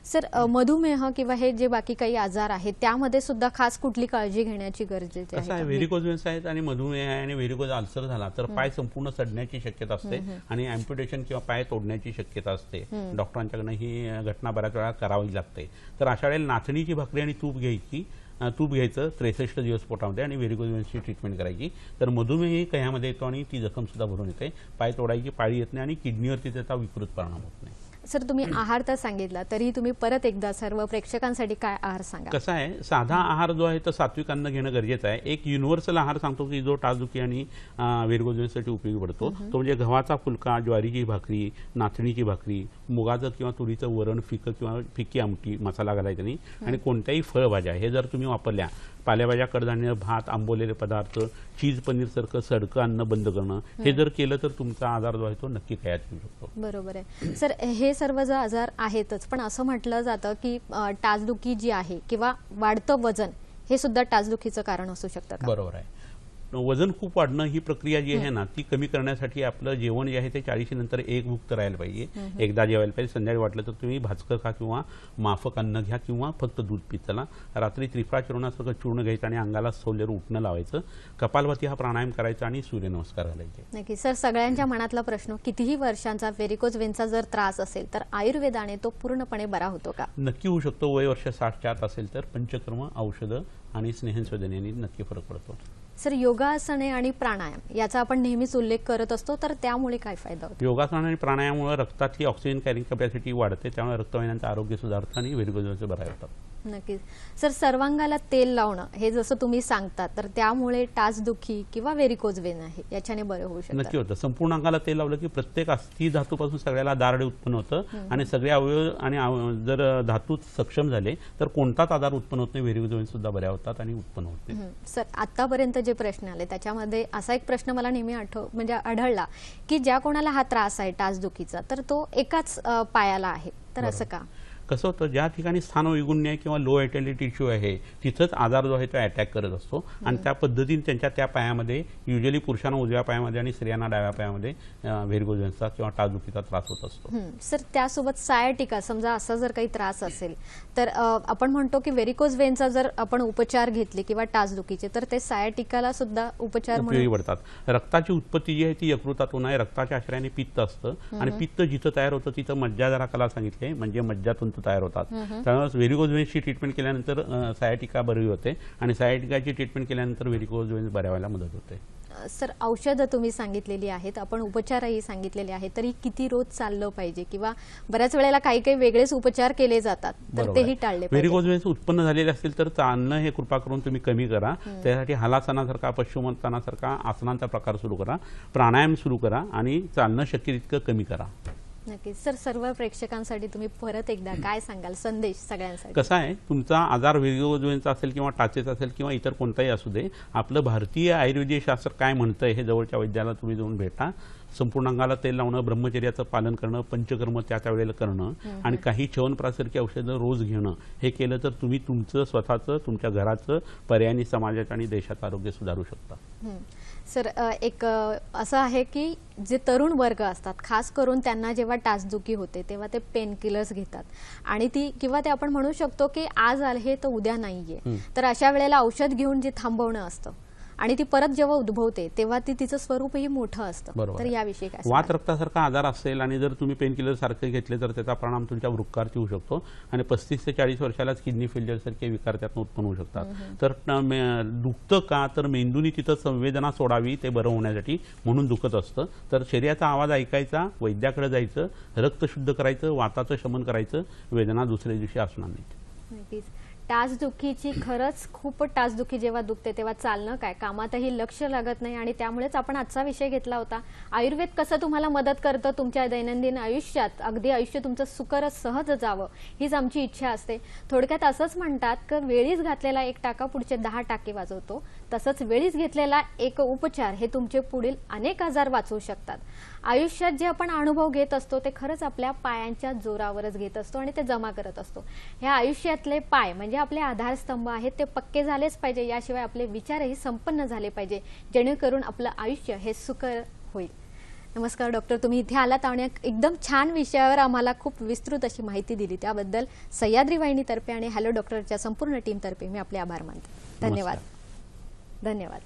सर, मधुमेह किंवा हे जे बाकी काही आजार आहेत त्यामध्ये सुद्धा खास कुठली काळजी घेण्याची गरजेची आहे? कसं आहे, व्हेरिकोज वेन्स आहेत आणि मधुमेह आहे आणि व्हेरिकोज अल्सर झाला तर पाय संपूर्ण सडण्याची शक्यता असते आणि अॅम्प्युटेशन किंवा पाय तोडण्याची शक्यता असते. डॉक्टरांच्याकडनं ही घटना बऱ्याच वेळा करावी लागते. तर अशा वेळेला नाचणीची भाकरी आणि तूप घ्यायचं 63 दिवस पोटामध्ये आणि व्हेरिकोज वेन्सची ट्रीटमेंट करायची. तर मधुमेह कह्यामध्ये येतो आणि ती जखम सुद्धा भरून येते, पाय तोडायची पाळी येत नाही आणि किडनीवरती त्याचा विकृत परिणाम होत नाही. सर, तुम्ही आहार तर सांगितला तरी तुम्ही परत एकदा सर्व प्रेक्षकांसाठी काय आहार सांगा? कसं आहे, साधा आहार जो आहे तो सात्विक अन्न घेणं गरजेचं आहे. एक युनिव्हर्सल आहार सांगतो की जो टाचदुखी आणि व्हेरिकोज वेन्ससाठी उपयोगी पडतो, तो म्हणजे गव्हाचा फुलका, ज्वारीची भाकरी, नाचणीची भाकरी, मुगाचं किंवा तुरीचं वरण, फिकं किंवा फिकी आमटी, मसाला घालायचा नाही आणि कोणत्याही फळभाज्या हे जर तुम्ही वापरल्या, पालेभाज्या, कडधान्य, भात, आंबवलेले पदार्थ, चीज, पनीर सारखं सडकं अन्न बंद करणं, हे जर केलं तर तुमचा आजार जो आहे तो नक्की कायम होऊ शकतो. बरोबर आहे. सर, हे सर्व जे आजार आहेतच पण असं म्हटलं जातं की टाचदुखी जी आहे किंवा वाढतं वजन हे सुद्धा टाचदुखीचं कारण असू शकतं का? बरोबर आहे. वजन खूप वाढणं ही प्रक्रिया जी आहे ना ती कमी करण्यासाठी आपलं जेवण जे आहे ते 40 नंतर एक भुक्त राहायला पाहिजे, एकदा जेवायला पाहिजे. संध्याकाळी वाटलं तर तुम्ही भाजकं खा किंवा माफक अन्न घ्या किंवा फक्त दूध पीत चला. रात्री त्रिफळा चूर्णासारखं चूर्ण घ्यायचं आणि अंगाला सौल्यावर उठणं लावायचं. कपालभाती हा प्राणायाम करायचा आणि सूर्यनमस्कार घालायचे. नक्की. सर, सगळ्यांच्या मनातला प्रश्न, कितीही वर्षांचा व्हेरिकोज वेनचा जर त्रास असेल तर आयुर्वेदाने तो पूर्णपणे बरा होतो का? नक्की होऊ शकतो. वय वर्ष 60च्या आत असेल तर पंचकर्म, औषधं आणि स्नेहसंवेदनेने नक्की फरक पडतो. सर, योगासने आणि प्राणायाम याचा आपण नेहमीच उल्लेख करत असतो, तर त्यामुळे काय फायदा होतो? योगासन आणि प्राणायामामुळे रक्तातली ऑक्सिजन कॅरिंग कॅपॅसिटी वाढते, त्यामुळे रक्तवाहिन्यांचं आरोग्य सुधारतं आणि व्हेरिकोज बरे होतात. नक्कीच. सर, सर्वांगाला तेल लावणं हे जसं तुम्ही सांगता, तर त्यामुळे टाचदुखी किंवा व्हेरिकोज वेन आहे याच्याने बरे होऊ शकतात? नक्की होतं. संपूर्ण अंगाला तेल लावलं की प्रत्येक अस्थि धातूपासून सगळ्याला दारडे उत्पन्न होतं आणि सगळे अवयव आणि जर धातू सक्षम झाले तर कोणताच आजार उत्पन्न होत नाही, व्हेरिकोज वेन सुद्धा बऱ्या होतात आणि उत्पन्न होते. सर, आतापर्यंत जे प्रश्न आले त्याच्यामध्ये असा एक प्रश्न मला नेहमी आढळला की ज्या कोणाला हा त्रास आहे टाचदुखीचा, तर तो एकाच पायाला आहे, तर असं का? कसं होतं, ज्या ठिकाणी स्थानवैगुण्य किंवा लो व्हायटॅलिटी इश्यू आहे तिथंच आजार जो आहे तो अटॅक करत असतो आणि त्या पद्धतीने त्यांच्या त्या पायामध्ये युजली पुरुषांना उजव्या पायामध्ये आणि स्त्रियांना डाव्या पायामध्ये व्हेरिकोज वेन्सचा किंवा टाचदुखीचा त्रास होत असतो. सर, त्यासोबत सायाटिका समजा असा जर काही त्रास असेल तर आपण म्हणतो की व्हेरिकोज वेनचा जर आपण उपचार घेतले किंवा टाचदुखीचे, तर ते सायाटिकाला सुद्धा उपचार उपयोगी पडतात. रक्ताची उत्पत्ती जी आहे ती यकृतातून आहे. रक्ताच्या आश्रयाने पित्त असतं आणि पित्त जिथं तयार होतं तिथं मज्जाधारकाला सांगितले म्हणजे मज्जातंतू तयार होतात. त्यामुळे व्हेरिकोज वेन्सची ट्रीटमेंट केल्यानंतर सायाटिका बरी होते आणि सायाटिकाची ट्रीटमेंट केल्यानंतर व्हेरिकोज वेन्स बऱ्या व्हायला मदत होते. सर, औषधं तुम्ही सांगितलेली आहेत, आपण उपचारही सांगितलेले आहेत, तरी किती रोज चाललं पाहिजे किंवा बऱ्याच वेळेला काही काही वेगळेच उपचार केले जातात, तर तेही टाळले पाहिजे? व्हेरिकोज वेन्स उत्पन्न झालेले असतील तर चालणं हे कृपा करून तुम्ही कमी करा. त्यासाठी हलासनासारखा पश्चिमोत्तानासारखा आसनांचा प्रकार सुरू करा, प्राणायाम सुरू करा आणि चालणं शक्य तितकं कमी करा. नक्कीच. सर, सर्व प्रेक्षकांसाठी तुम्ही परत एकदा काय सांगाल संदेश सगळ्यांसाठी? कसं आहे, तुमचा आजार व्हेरिकोज वेन्सचा असेल किंवा टाचेचा असेल किंवा इतर कोणताही असू दे, आपलं भारतीय आयुर्वेदीय शास्त्र काय म्हणतंय हे जवळच्या वैद्याला तुम्ही जाऊन भेटा. संपूर्ण अंगाला तेल लावणं, ब्रह्मचर्याचं पालन करणं, पंचकर्म त्या वेळेला करणं आणि काही च्यवनप्रासारखी औषधं रोज घेणं, हे केलं तर तुम्ही तुमचं स्वतःचं, तुमच्या घराचं, पर्यायाने समाजाचं आणि देशाचं आरोग्य सुधारू शकता. सर, एक असं आहे की जे तरुण वर्ग असतात, खास करून त्यांना जेव्हा टाचदुखी होते तेव्हा ते पेन किलर्स घेतात आणि ती किंवा ते आपण म्हणू शकतो की आज आहे तर उद्या नाहीये, तर अशा वेळेला औषध घेऊन जे थांबवणं असतं आणि ती परत जेव्हा उद्भवते तेव्हा तिचं स्वरूपही मोठं असतं, तर याविषयी काय? वात रक्तासारखा आजार असेल आणि जर तुम्ही पेन किलर सारखे घेतले तर त्याचा परिणाम तुमच्या वृक्कावरती होऊ शकतो आणि 35 ते 40 वर्षालाच किडनी फेल्युअर सारखे विकार त्यातून उत्पन्न होऊ शकतात. तर दुखतं का, तर मेंदूनी तिथं संवेदना सोडावी ते बरं होण्यासाठी, म्हणून दुखत असतं. तर शरीराचा आवाज ऐकायचा, वैद्याकडे जायचं, रक्त शुद्ध करायचं, वाताचं शमन करायचं, वेदना दुसऱ्या दिवशी असणार नाहीत. नक्कीच. टाचदुखीची खरंच खूप टाचदुखी जेव्हा दुखते तेव्हा चालणं काय, कामातही लक्ष लागत नाही आणि त्यामुळेच आपण आजचा विषय घेतला होता, आयुर्वेद कसं तुम्हाला मदत करतं तुमच्या दैनंदिन आयुष्यात, अगदी आयुष्य तुमचं सुकर सहज जावं हीच आमची इच्छा असते. थोडक्यात असंच म्हणतात की वेळीच घातलेला एक टाका पुढचे 10 टाके वाजवतो, तसंच वेळीच घेतलेला एक उपचार हे तुमचे पुढील अनेक आजार वाचवू शकतात. आयुष्यात जे आपण अनुभव घेत असतो ते खरंच आपल्या पायांच्या जोरावरच घेत असतो आणि ते जमा करत असतो. ह्या आयुष्यातले पाय म्हणजे आपले आधारस्तंभ आहेत, ते पक्के झालेच पाहिजे, याशिवाय आपले विचारही संपन्न झाले पाहिजे, जेणेकरून आपलं आयुष्य हे सुकर होईल. नमस्कार डॉक्टर, तुम्ही इथे आलात आणि एकदम छान विषयावर आम्हाला खूप विस्तृत अशी माहिती दिली, त्याबद्दल सह्याद्री वाहिनीतर्फे आणि हॅलो डॉक्टरच्या संपूर्ण टीमतर्फे मी आपले आभार मानते. धन्यवाद. धन्यवाद.